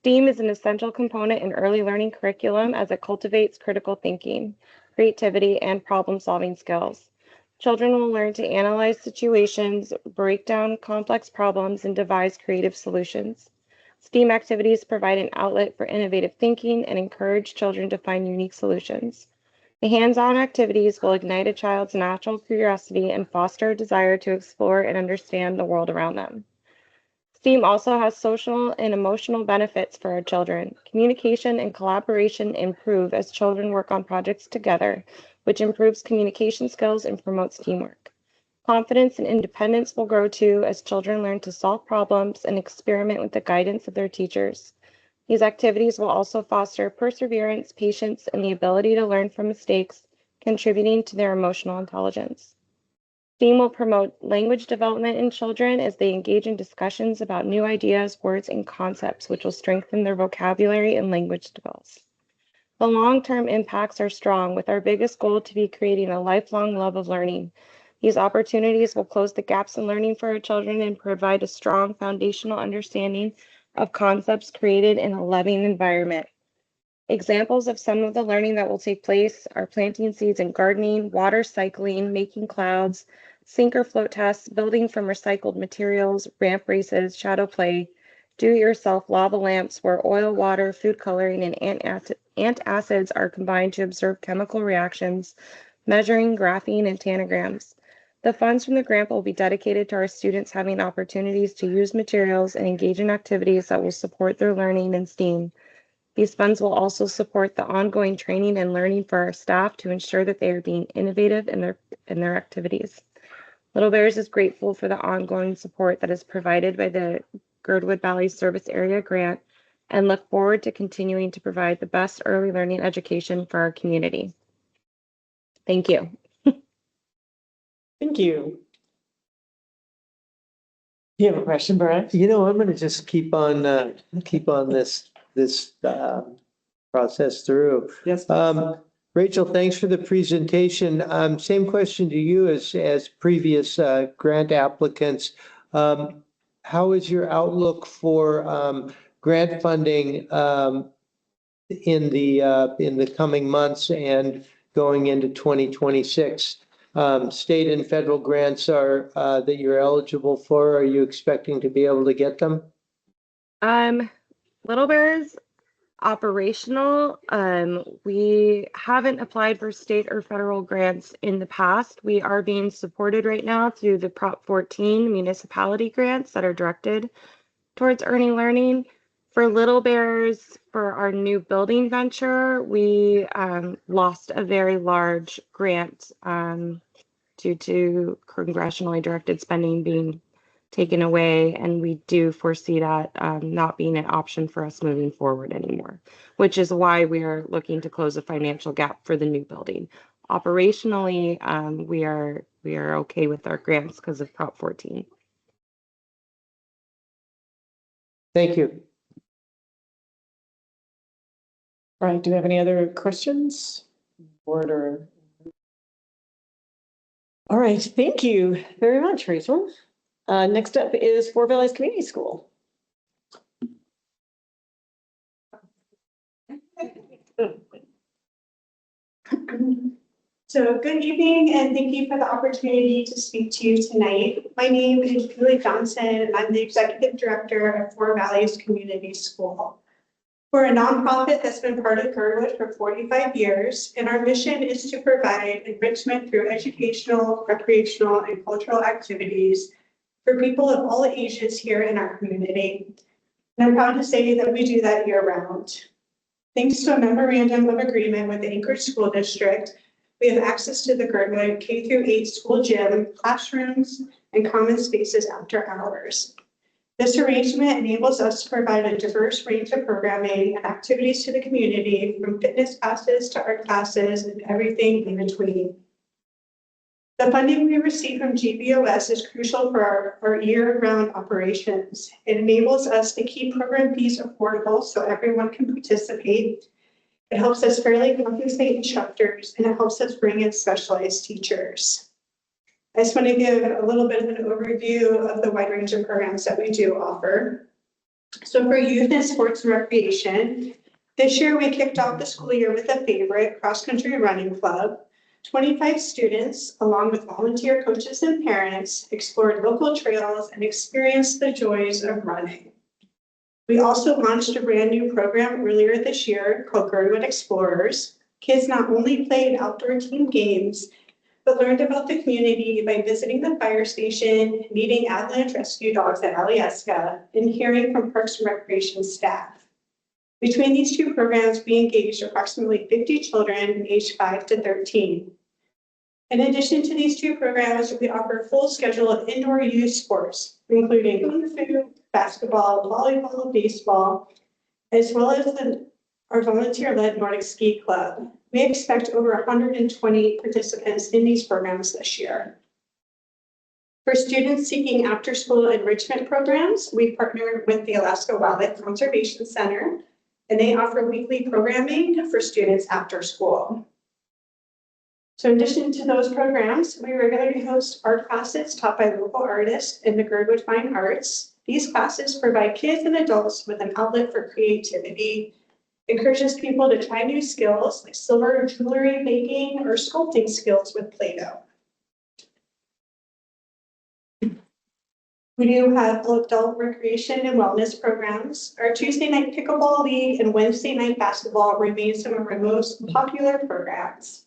STEAM is an essential component in early learning curriculum as it cultivates critical thinking, creativity, and problem-solving skills. Children will learn to analyze situations, break down complex problems, and devise creative solutions. STEAM activities provide an outlet for innovative thinking and encourage children to find unique solutions. The hands-on activities will ignite a child's natural curiosity and foster a desire to explore and understand the world around them. STEAM also has social and emotional benefits for our children. Communication and collaboration improve as children work on projects together, which improves communication skills and promotes teamwork. Confidence and independence will grow too as children learn to solve problems and experiment with the guidance of their teachers. These activities will also foster perseverance, patience, and the ability to learn from mistakes, contributing to their emotional intelligence. STEAM will promote language development in children as they engage in discussions about new ideas, words, and concepts, which will strengthen their vocabulary and language skills. The long-term impacts are strong, with our biggest goal to be creating a lifelong love of learning. These opportunities will close the gaps in learning for our children and provide a strong foundational understanding of concepts created in a loving environment. Examples of some of the learning that will take place are planting seeds and gardening, water cycling, making clouds, sink or float tests, building from recycled materials, ramp races, shadow play, do-it-yourself lava lamps where oil, water, food coloring, and ant acids are combined to observe chemical reactions, measuring, graphing, and tanagrams. The funds from the grant will be dedicated to our students having opportunities to use materials and engage in activities that will support their learning in STEAM. These funds will also support the ongoing training and learning for our staff to ensure that they are being innovative in their activities. Little Bears is grateful for the ongoing support that is provided by the Girdwood Valley Service Area Grant and look forward to continuing to provide the best early learning education for our community. Thank you. Thank you. You have a question, Brian? You know, I'm going to just keep on this process through. Yes. Rachel, thanks for the presentation. Same question to you as previous grant applicants. How is your outlook for grant funding in the coming months and going into 2026? State and federal grants are that you're eligible for. Are you expecting to be able to get them? Little Bears Operational, we haven't applied for state or federal grants in the past. We are being supported right now through the Prop 14 municipality grants that are directed towards earning learning. For Little Bears, for our new building venture, we lost a very large grant due to congressionally directed spending being taken away, and we do foresee that not being an option for us moving forward anymore, which is why we are looking to close a financial gap for the new building. Operationally, we are okay with our grants because of Prop 14. Thank you. All right, do we have any other questions? Board or? All right, thank you very much, Rachel. Next up is Four Valleys Community School. So good evening, and thank you for the opportunity to speak to you tonight. My name is Julie Johnson, and I'm the Executive Director of Four Valleys Community School. We're a nonprofit that's been part of Girdwood for 45 years, and our mission is to provide enrichment through educational, recreational, and cultural activities for people of all ages here in our community. And I'm proud to say that we do that year-round. Thanks to a memorandum of agreement with the Anchorage School District, we have access to the Girdwood K-8 school gym, classrooms, and common spaces after hours. This arrangement enables us to provide a diverse range of programming and activities to the community, from fitness classes to art classes and everything in between. The funding we receive from GBOS is crucial for our year-round operations. It enables us to keep program fees affordable so everyone can participate. It helps us fairly compensate instructors, and it helps us bring in specialized teachers. I just want to give a little bit of an overview of the wide range of programs that we do offer. So for youth and sports and recreation, this year we kicked off the school year with a favorite, cross-country running club. 25 students, along with volunteer coaches and parents, explored local trails and experienced the joys of running. We also launched a brand new program earlier this year called Girdwood Explorers. Kids not only played outdoor team games, but learned about the community by visiting the fire station, meeting avalanche rescue dogs at Alyeska, and hearing from Parks and Recreation staff. Between these two programs, we engaged approximately 50 children aged 5 to 13. In addition to these two programs, we offer a full schedule of indoor youth sports, including kung fu, basketball, volleyball, baseball, as well as our volunteer-led Nordic Ski Club. We expect over 120 participants in these programs this year. For students seeking after-school enrichment programs, we partner with the Alaska Wildlife Conservation Center, and they offer weekly programming for students after school. So in addition to those programs, we regularly host art classes taught by local artists in the Girdwood Fine Arts. These classes provide kids and adults with an outlet for creativity, encourages people to try new skills like silver jewelry making or sculpting skills with Play-Doh. We do have adult recreation and wellness programs. Our Tuesday night pickleball league and Wednesday night basketball remain some of our most popular programs.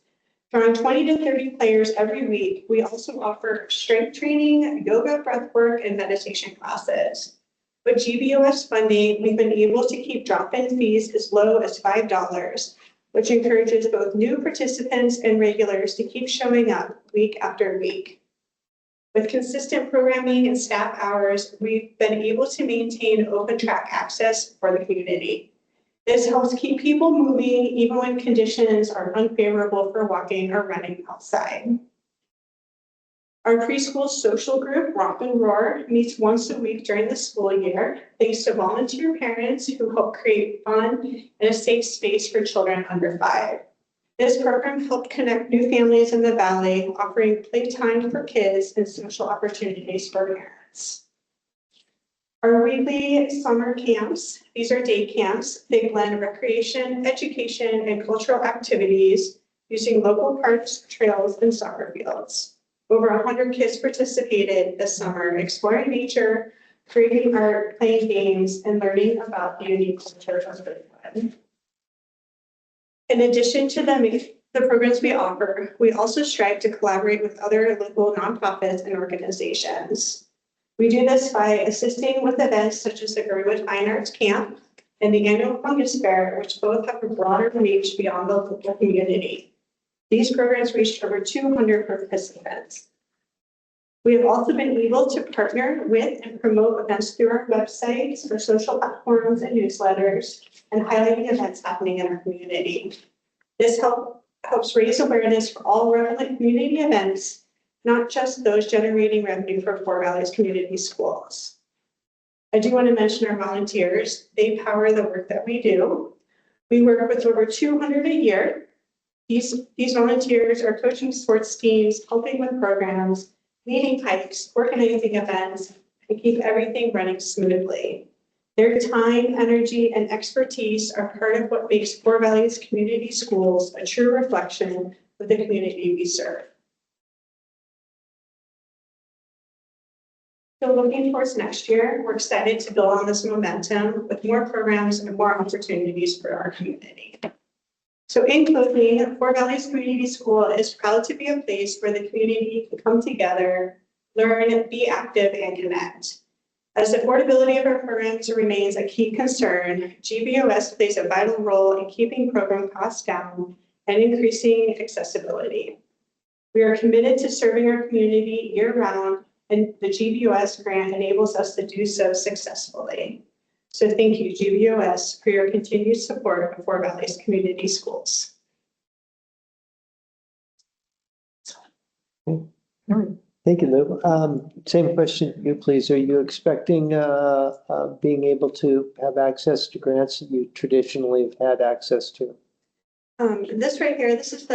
Drawing 20 to 30 players every week, we also offer strength training, yoga, breathwork, and meditation classes. With GBOS funding, we've been able to keep drop-in fees as low as $5, which encourages both new participants and regulars to keep showing up week after week. With consistent programming and staff hours, we've been able to maintain open track access for the community. This helps keep people moving even when conditions are unfavorable for walking or running outside. Our preschool social group, Romp and Roar, meets once a week during the school year, thanks to volunteer parents who help create fun and a safe space for children under 5. This program helped connect new families in the Valley, offering playtime for kids and social opportunities for parents. Our weekly summer camps, these are day camps. They blend recreation, education, and cultural activities using local parks, trails, and soccer fields. Over 100 kids participated this summer, exploring nature, creating art, playing games, and learning about the unique culture of Girdwood. In addition to the programs we offer, we also strive to collaborate with other local nonprofits and organizations. We do this by assisting with events such as the Girdwood Fine Arts Camp and the annual Fungus Fair, which both have a broader reach beyond the local community. These programs reached over 200 participants. We have also been able to partner with and promote events through our websites, our social platforms, and newsletters, and highlighting events happening in our community. This helps raise awareness for all relevant community events, not just those generating revenue for Four Valleys Community Schools. I do want to mention our volunteers. They power the work that we do. We work with over 200 a year. These volunteers are coaching sports teams, helping with programs, leading hikes, organizing events, and keep everything running smoothly. Their time, energy, and expertise are part of what makes Four Valleys Community Schools a true reflection of the community we serve. So looking towards next year, we're excited to build on this momentum with more programs and more opportunities for our community. So in closing, Four Valleys Community School is proud to be a place where the community can come together, learn, be active, and connect. As the affordability of our programs remains a key concern, GBOS plays a vital role in keeping program costs down and increasing accessibility. We are committed to serving our community year-round, and the GBOS grant enables us to do so successfully. So thank you, GBOS, for your continued support of Four Valleys Community Schools. Thank you, Lou. Same question to you, please. Are you expecting being able to have access to grants that you traditionally have had access to? This right here, this is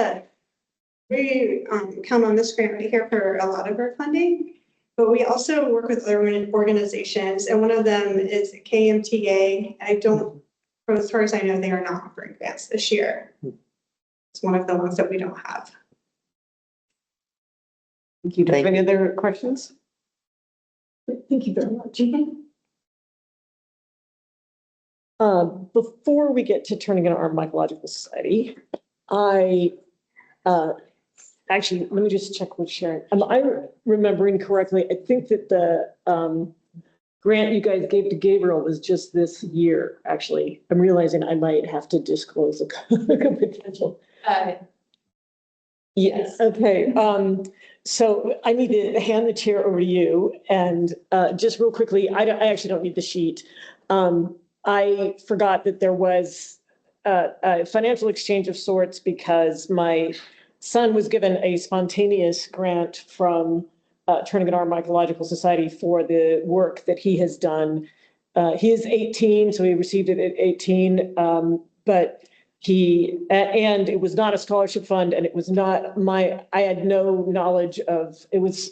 we count on this grant right here for a lot of our funding. But we also work with other organizations, and one of them is KMTA. As far as I know, they are not offering grants this year. It's one of the ones that we don't have. Thank you. Do you have any other questions? Thank you very much. Before we get to turning in our mycological society, actually, let me just check with Sharon. Am I remembering correctly? I think that the grant you guys gave to Gabriel was just this year, actually. I'm realizing I might have to disclose a potential. Yes. Okay. So I need to hand the chair over to you. And just real quickly, I actually don't need the sheet. I forgot that there was a financial exchange of sorts because my son was given a spontaneous grant from Turning Our Mycological Society for the work that he has done. He is 18, so he received it at 18, but and it was not a scholarship fund, and it was not I had no knowledge of, it was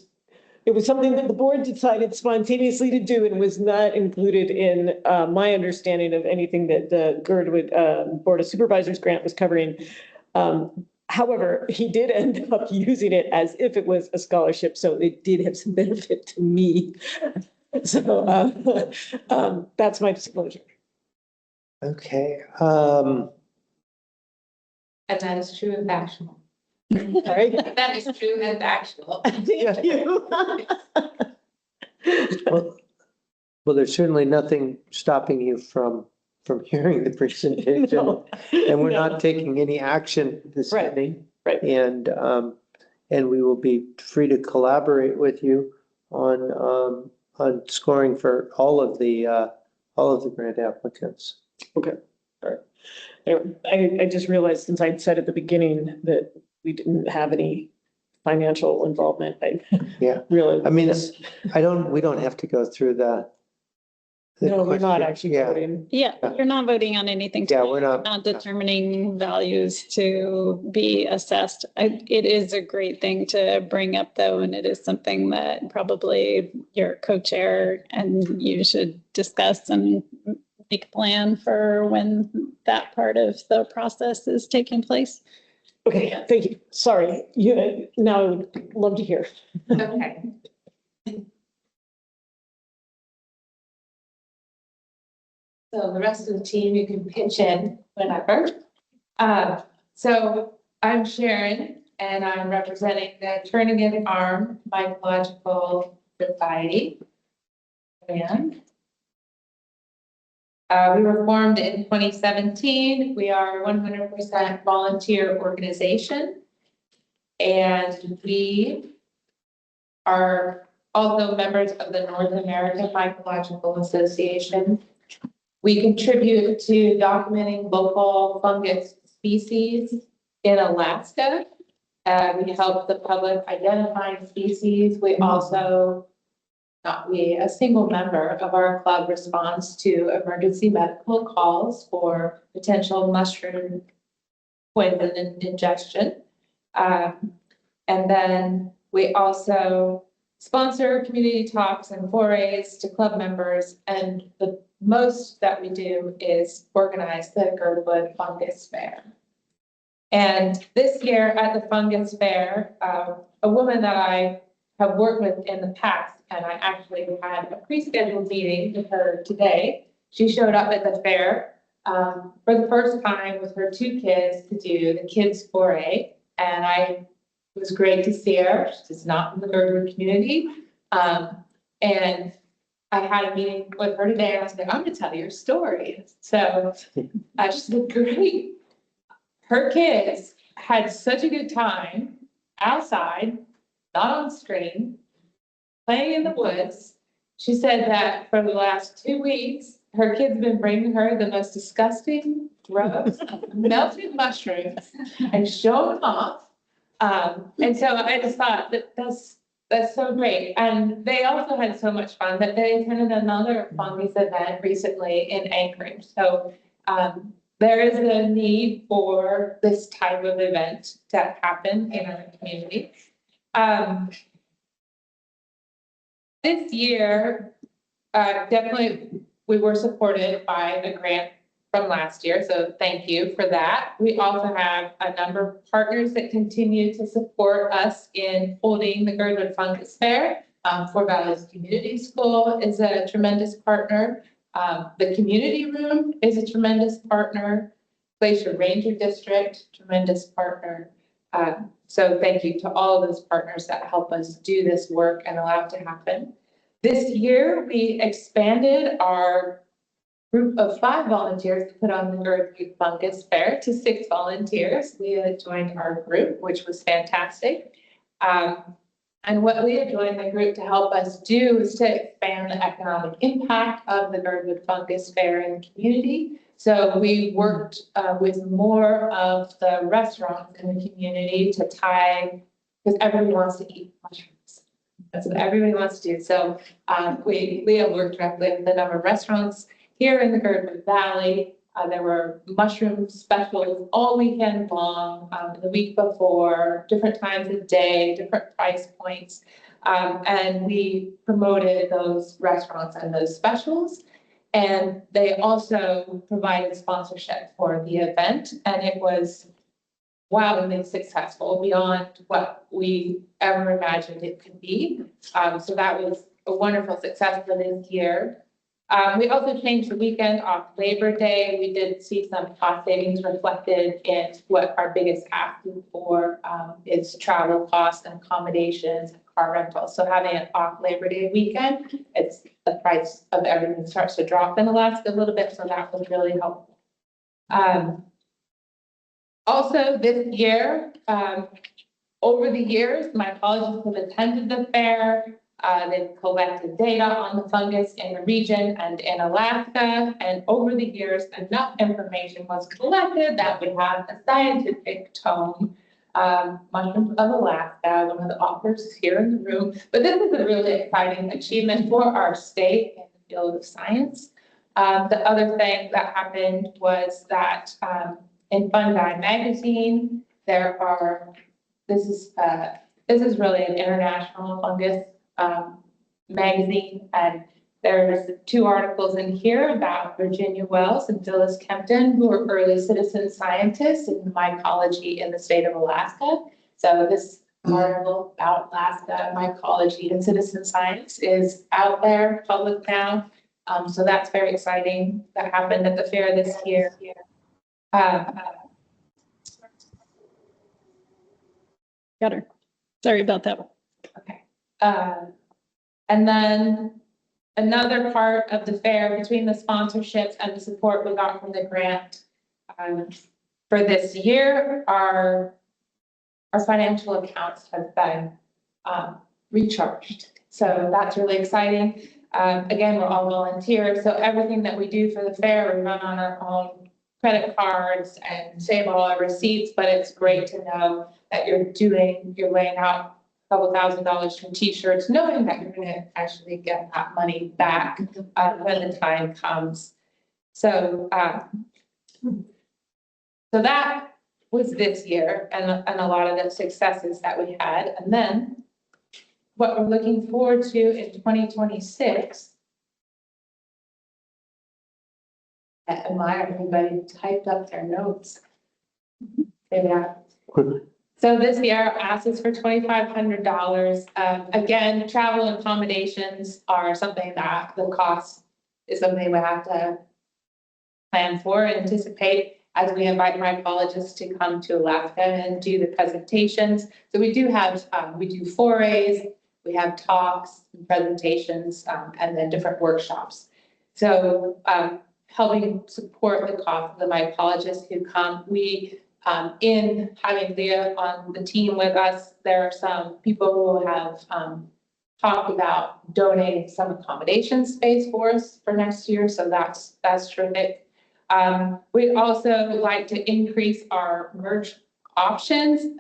something that the board decided spontaneously to do and was not included in my understanding of anything that the Girdwood Board of Supervisors grant was covering. However, he did end up using it as if it was a scholarship, so it did have some benefit to me. So that's my disclosure. Okay. And that is true and factual. Sorry. That is true and factual. Thank you. Well, there's certainly nothing stopping you from hearing the presentation. No. And we're No. not taking any action this Right. evening. Right. And we will be free to collaborate with you on scoring for all of the grant applicants. Okay. All right. Anyway, I just realized since I'd said at the beginning that we didn't have any financial involvement, Yeah. really. I mean, we don't have to go through the No, we're not question. actually Yeah. voting. Yeah, you're not voting on anything. Yeah, tonight. we're not. Determining values to be assessed. It is a great thing to bring up though, and it is something that probably your co-chair and you should discuss and make a plan for when that part of the process is taking place. Okay, thank you. Sorry, now I would love to hear. Okay. So the rest of the team, you can pitch in whenever. So I'm Sharon, and I'm representing the Turnigan Arm Mycological Society. And we were formed in 2017. We are a 100% volunteer organization. And we are also members of the North American Mycological Association. We contribute to documenting local fungus species in Alaska. We help the public identify species. We also, a single member of our club responds to emergency medical calls for potential mushroom poison ingestion. And then we also sponsor community talks and forays to club members. And the most that we do is organize the Girdwood Fungus Fair. And this year at the Fungus Fair, a woman that I have worked with in the past, and I actually had a pre-scheduled meeting with her today. She showed up at the fair for the first time with her 2 kids to do the kids foray. And it was great to see her. She's not in the Girdwood community. And I had a meeting with her today, and I was like, I'm going to tell your story. So I just said, great. Her kids had such a good time outside, not on screen, playing in the woods. She said that for the last 2 weeks, her kids have been bringing her the most disgusting, gross, melted mushrooms and showing them off. And so I just thought that's so great. And they also had so much fun that they attended another fungus event recently in Anchorage. So there is a need for this type of event to happen in our community. This year, definitely we were supported by a grant from last year, so thank you for that. We also have a number of partners that continue to support us in holding the Girdwood Fungus Fair. Four Valleys Community School is a tremendous partner. The community room is a tremendous partner. Glacier Ranger District, tremendous partner. So thank you to all of those partners that help us do this work and allow it to happen. This year, we expanded our group of 5 volunteers to put on the Girdwood Fungus Fair to 6 volunteers. Leah joined our group, which was fantastic. And what Leah joined the group to help us do is to expand the economic impact of the Girdwood Fungus Fair in the community. So we worked with more of the restaurants in the community to tie, because everybody wants to eat mushrooms. That's what everybody wants to do. So Leah worked directly with a number of restaurants here in the Girdwood Valley. There were mushroom specials all weekend long, the week before, different times of day, different price points. And we promoted those restaurants and those specials. And they also provided sponsorship for the event. And it was wildly successful beyond what we ever imagined it could be. So that was a wonderful success for this year. We also changed the weekend off Labor Day. We did see some cost savings reflected in what our biggest ask for is travel costs and accommodations and car rentals. So having an off Labor Day weekend, it's the price of everything starts to drop in Alaska a little bit. So that was really helpful. Also this year, over the years, mycologists have attended the fair. They've collected data on the fungus in the region and in Alaska. And over the years, enough information was collected that would have a scientific tome. Mushrooms of Alaska, one of the authors is here in the room. But this is a really exciting achievement for our state in the field of science. The other thing that happened was that in Fungi magazine, this is really an international fungus magazine, and there's 2 articles in here about Virginia Wells and Phyllis Kempton, who are early citizen scientists in mycology in the state of Alaska. So this article about Alaska mycology and citizen science is out there, public now. So that's very exciting. That happened at the fair this year. Got her. Sorry about that. Okay. And then another part of the fair between the sponsorships and the support we got from the grant for this year, our financial accounts have been recharged. So that's really exciting. Again, we're all volunteers, so everything that we do for the fair, we run on our own credit cards and save all our receipts, but it's great to know that you're laying out a couple $1,000s for t-shirts, knowing that you're gonna actually get that money back when the time comes. So, so that was this year and a lot of the successes that we had. And then what we're looking forward to in 2026. I admire everybody typed up their notes. Yeah. So this year, our ask is for $2,500. Again, travel and accommodations are something that the cost is something we have to plan for and anticipate as we invite mycologists to come to Alaska and do the presentations. So we do have, we do forays, we have talks and presentations, and then different workshops. So helping support the cost of the mycologists who come. We, in having Leah on the team with us, there are some people who have talked about donating some accommodation space for us for next year. So that's terrific. We'd also like to increase our merch options.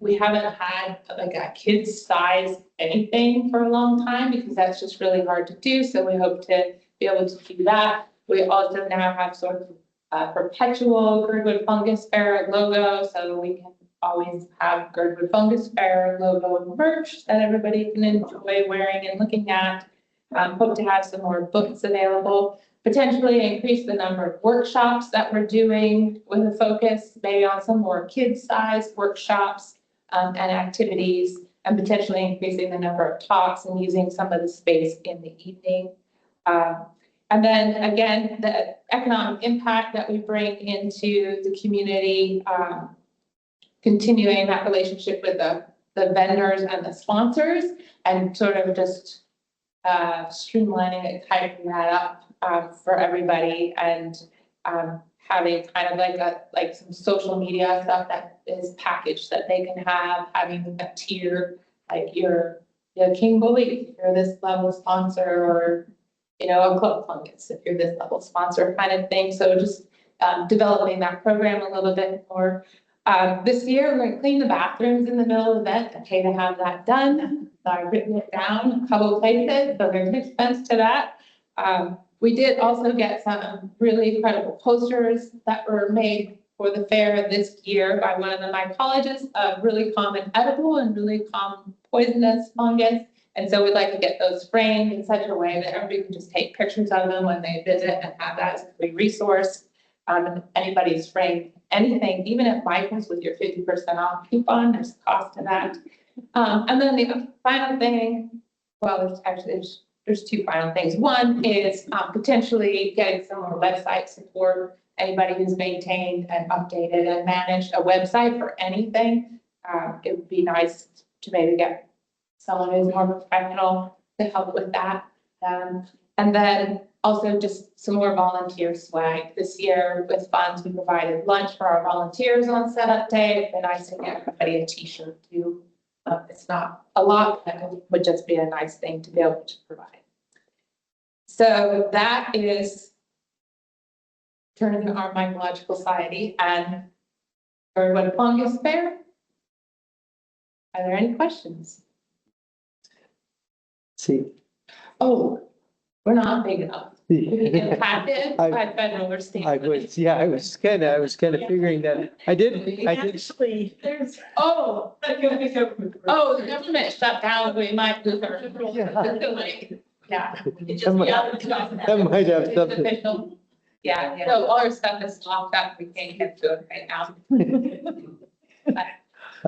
We haven't had like a kid's size anything for a long time because that's just really hard to do. So we hope to be able to do that. We also now have sort of perpetual Girdwood Fungus Fair logo, so we can always have Girdwood Fungus Fair logo merch that everybody can enjoy wearing and looking at. Hope to have some more books available. Potentially increase the number of workshops that we're doing with a focus maybe on some more kid-sized workshops and activities, and potentially increasing the number of talks and using some of the space in the evening. And then again, the economic impact that we bring into the community, continuing that relationship with the vendors and the sponsors, and sort of just streamlining and tightening that up for everybody, and having kind of like some social media stuff that is packaged that they can have, having a tier like your King Bully if you're this level sponsor, or a Club Fungus if you're this level sponsor kind of thing. So just developing that program a little bit more. This year, we're going to clean the bathrooms in the middle of the event and pay to have that done. So I've written it down a couple of places, so there's an expense to that. We did also get some really incredible posters that were made for the fair this year by one of the mycologists, a really common edible and really common poisonous fungus. And so we'd like to get those framed in such a way that everybody can just take pictures of them when they visit and have that as a free resource. If anybody's framed anything, even at Michael's with your 50% off coupon, there's a cost to that. And then the final thing, well, there's two final things. One is potentially getting some more website support. Anybody who's maintained and updated and managed a website for anything, it would be nice to maybe get someone who's more professional to help with that. And then also just some more volunteer swag. This year with funds, we provided lunch for our volunteers on setup day. It'd be nice to get everybody a t-shirt too. It's not a lot, but it would just be a nice thing to be able to provide. So that is turning our mycological society and Girdwood Fungus Fair. Are there any questions? See. Oh, we're not big enough. We get impacted by federal or state. I was kind of figuring that. I did. Actually, there's. Oh, the government shut down, we might lose our. Yeah. That might have something. Official. Yeah, so all our stuff is locked up, we can't get to it right now.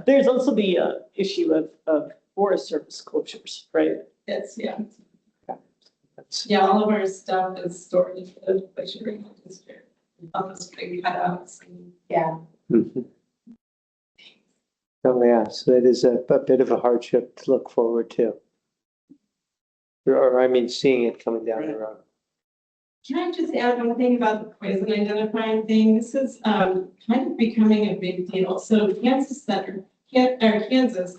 There's also the issue of Forest Service closures, right? Yes, yeah. That's, Yeah, all of our stuff is stored in the Glacier District. Almost big cutouts. Yeah. Mhm. Oh, yeah, so that is a bit of a hardship to look forward to. Or I mean, seeing it coming down the road. Can I just add one thing about the poison identifying thing? This is kind of becoming a big deal. So Kansas Center, Kansas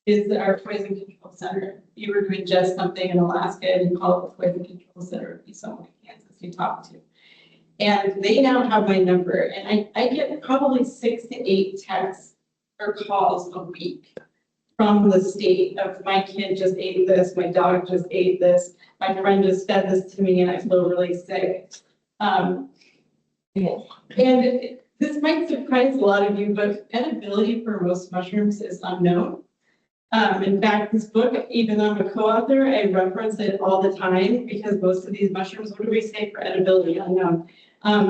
is our poison control center. If you were to ingest something in Alaska and you call it the poison control center, it'd be someone in Kansas you talk to. And they now have my number, and I get probably 6 to 8 texts or calls a week from the state of my kid just ate this, my dog just ate this, my friend just fed this to me and I feel really sick. And this might surprise a lot of you, but edibility for most mushrooms is unknown. In fact, this book, even though I'm a co-author, I reference it all the time because most of these mushrooms, what do we say for edibility? Unknown.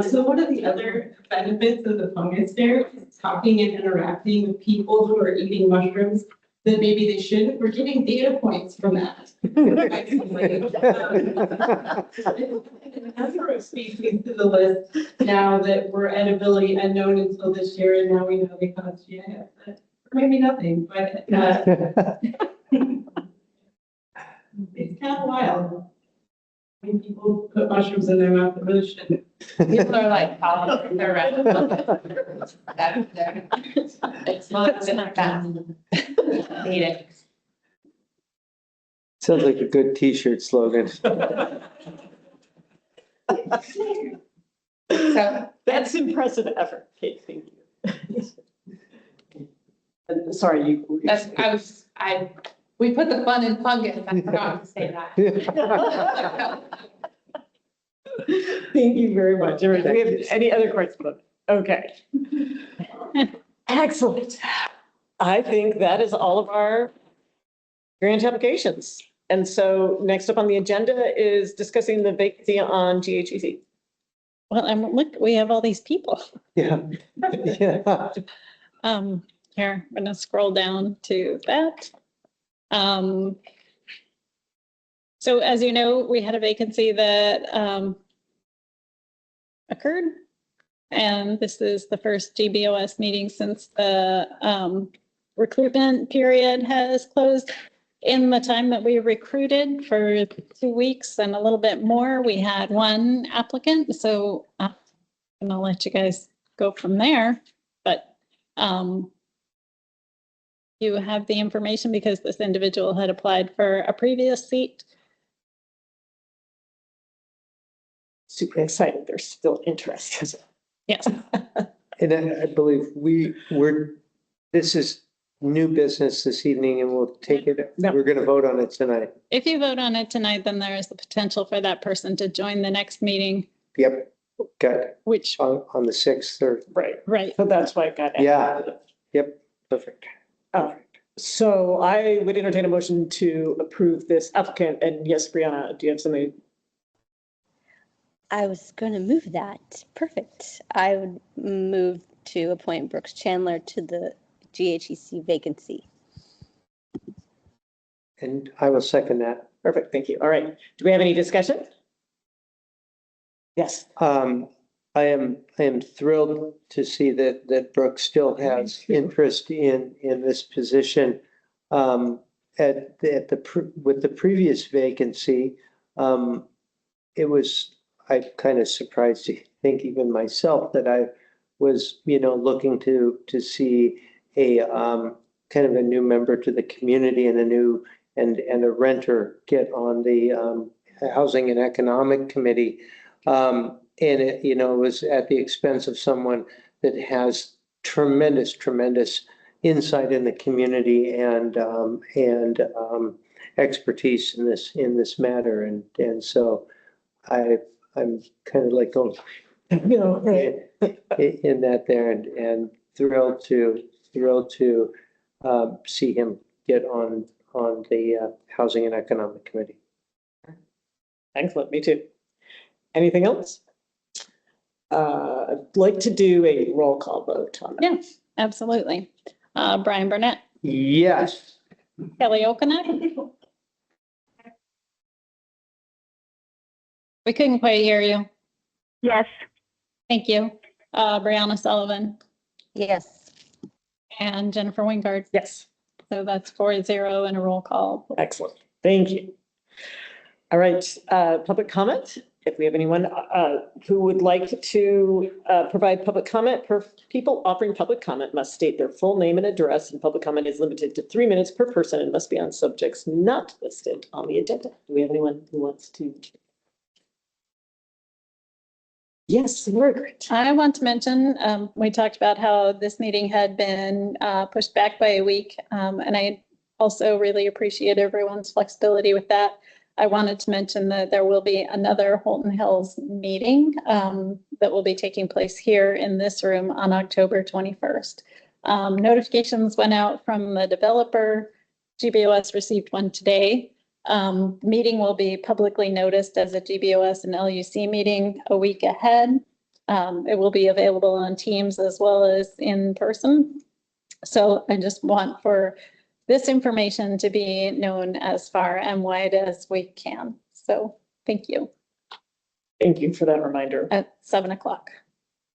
So one of the other benefits of the fungus fair is talking and interacting with people who are eating mushrooms that maybe they shouldn't. We're getting data points from that. A number of species to the list now that were edibility unknown until this year, and now we know they cause GIS. Or maybe nothing, but it's kind of wild. When people put mushrooms in their mouth, they really shouldn't. People are like, oh, they're right. It's not fast. Eat it. Sounds like a good t-shirt slogan. So That's impressive effort, Kate, thank you. Sorry, we put the fun in fungus. I forgot to say that. Thank you very much. Do we have any other questions? Okay. Excellent. I think that is all of our grant applications. And so next up on the agenda is discussing the vacancy on GHEC. Well, and look, we have all these people. Yeah. Yeah. Here, I'm gonna scroll down to that. So as you know, we had a vacancy that occurred. And this is the first GBOS meeting since the recruitment period has closed. In the time that we recruited for 2 weeks and a little bit more, we had 1 applicant. So I'm gonna let you guys go from there. But you have the information because this individual had applied for a previous seat. Super excited. They're still interested. Yes. And I believe this is new business this evening and we'll take it, No. we're going to vote on it tonight. If you vote on it tonight, then there is the potential for that person to join the next meeting, Yep, got it. which, On the 6th or, right. So that's why it got. Yeah. yep, perfect. So I would entertain a motion to approve this applicant. And yes, Brianna, do you have something? I was going to move that. Perfect. I would move to appoint Brooks Chandler to the GHEC vacancy. And I will second that. Perfect, thank you. All right. Do we have any discussion? Yes. I am thrilled to see that Brooke still has interest in this position. With the previous vacancy, it was, I'm kind of surprised to think even myself that I was, looking to see a kind of a new member to the community and a renter get on the Housing and Economic Committee. And it was at the expense of someone that has tremendous insight in the community and expertise in this matter. And so I'm kind of like going, in that there and thrilled to see him get on the Housing and Economic Committee. Excellent, me too. Anything else? I'd like to do a roll call vote on that. Yes, absolutely. Brian Burnett, Yes. Kelly Okonek, We couldn't quite hear you. Yes. Thank you. Brianna Sullivan Yes. and Jennifer Wingard. Yes, So that's 4-0 and a roll call. excellent. Thank you. All right, public comment. If we have anyone who would like to provide public comment, people offering public comment must state their full name and address, and public comment is limited to 3 minutes per person and must be on subjects not listed on the agenda. Do we have anyone who wants to? Yes, Margaret. I want to mention, we talked about how this meeting had been pushed back by a week. And I also really appreciate everyone's flexibility with that. I wanted to mention that there will be another Holton Hills meeting that will be taking place here in this room on October 21st. Notifications went out from the developer. GBOS received one today. Meeting will be publicly noticed as a GBOS and LUC meeting a week ahead. It will be available on Teams as well as in person. So I just want for this information to be known as far and wide as we can. So thank you. Thank you for that reminder. At 7 o'clock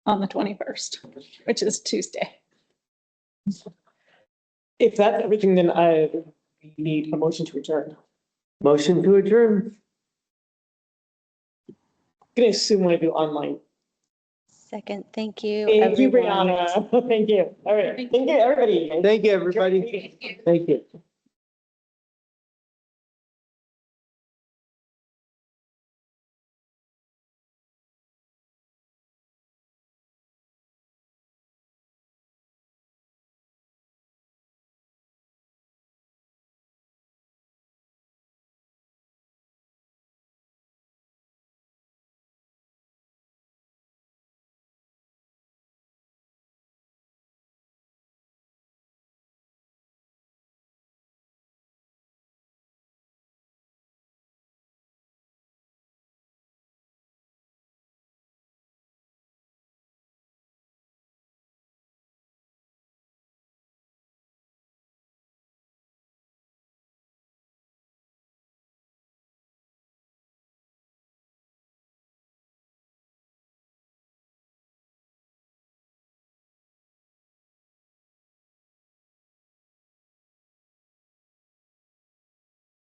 on the 21st, which is Tuesday. If that's everything, then I need a motion to adjourn. Motion to adjourn. I'm gonna assume I do online. Second, thank you. Thank you, everyone. Brianna. Thank you. All right. Thank you, everybody. Thank you, everybody. Thank you.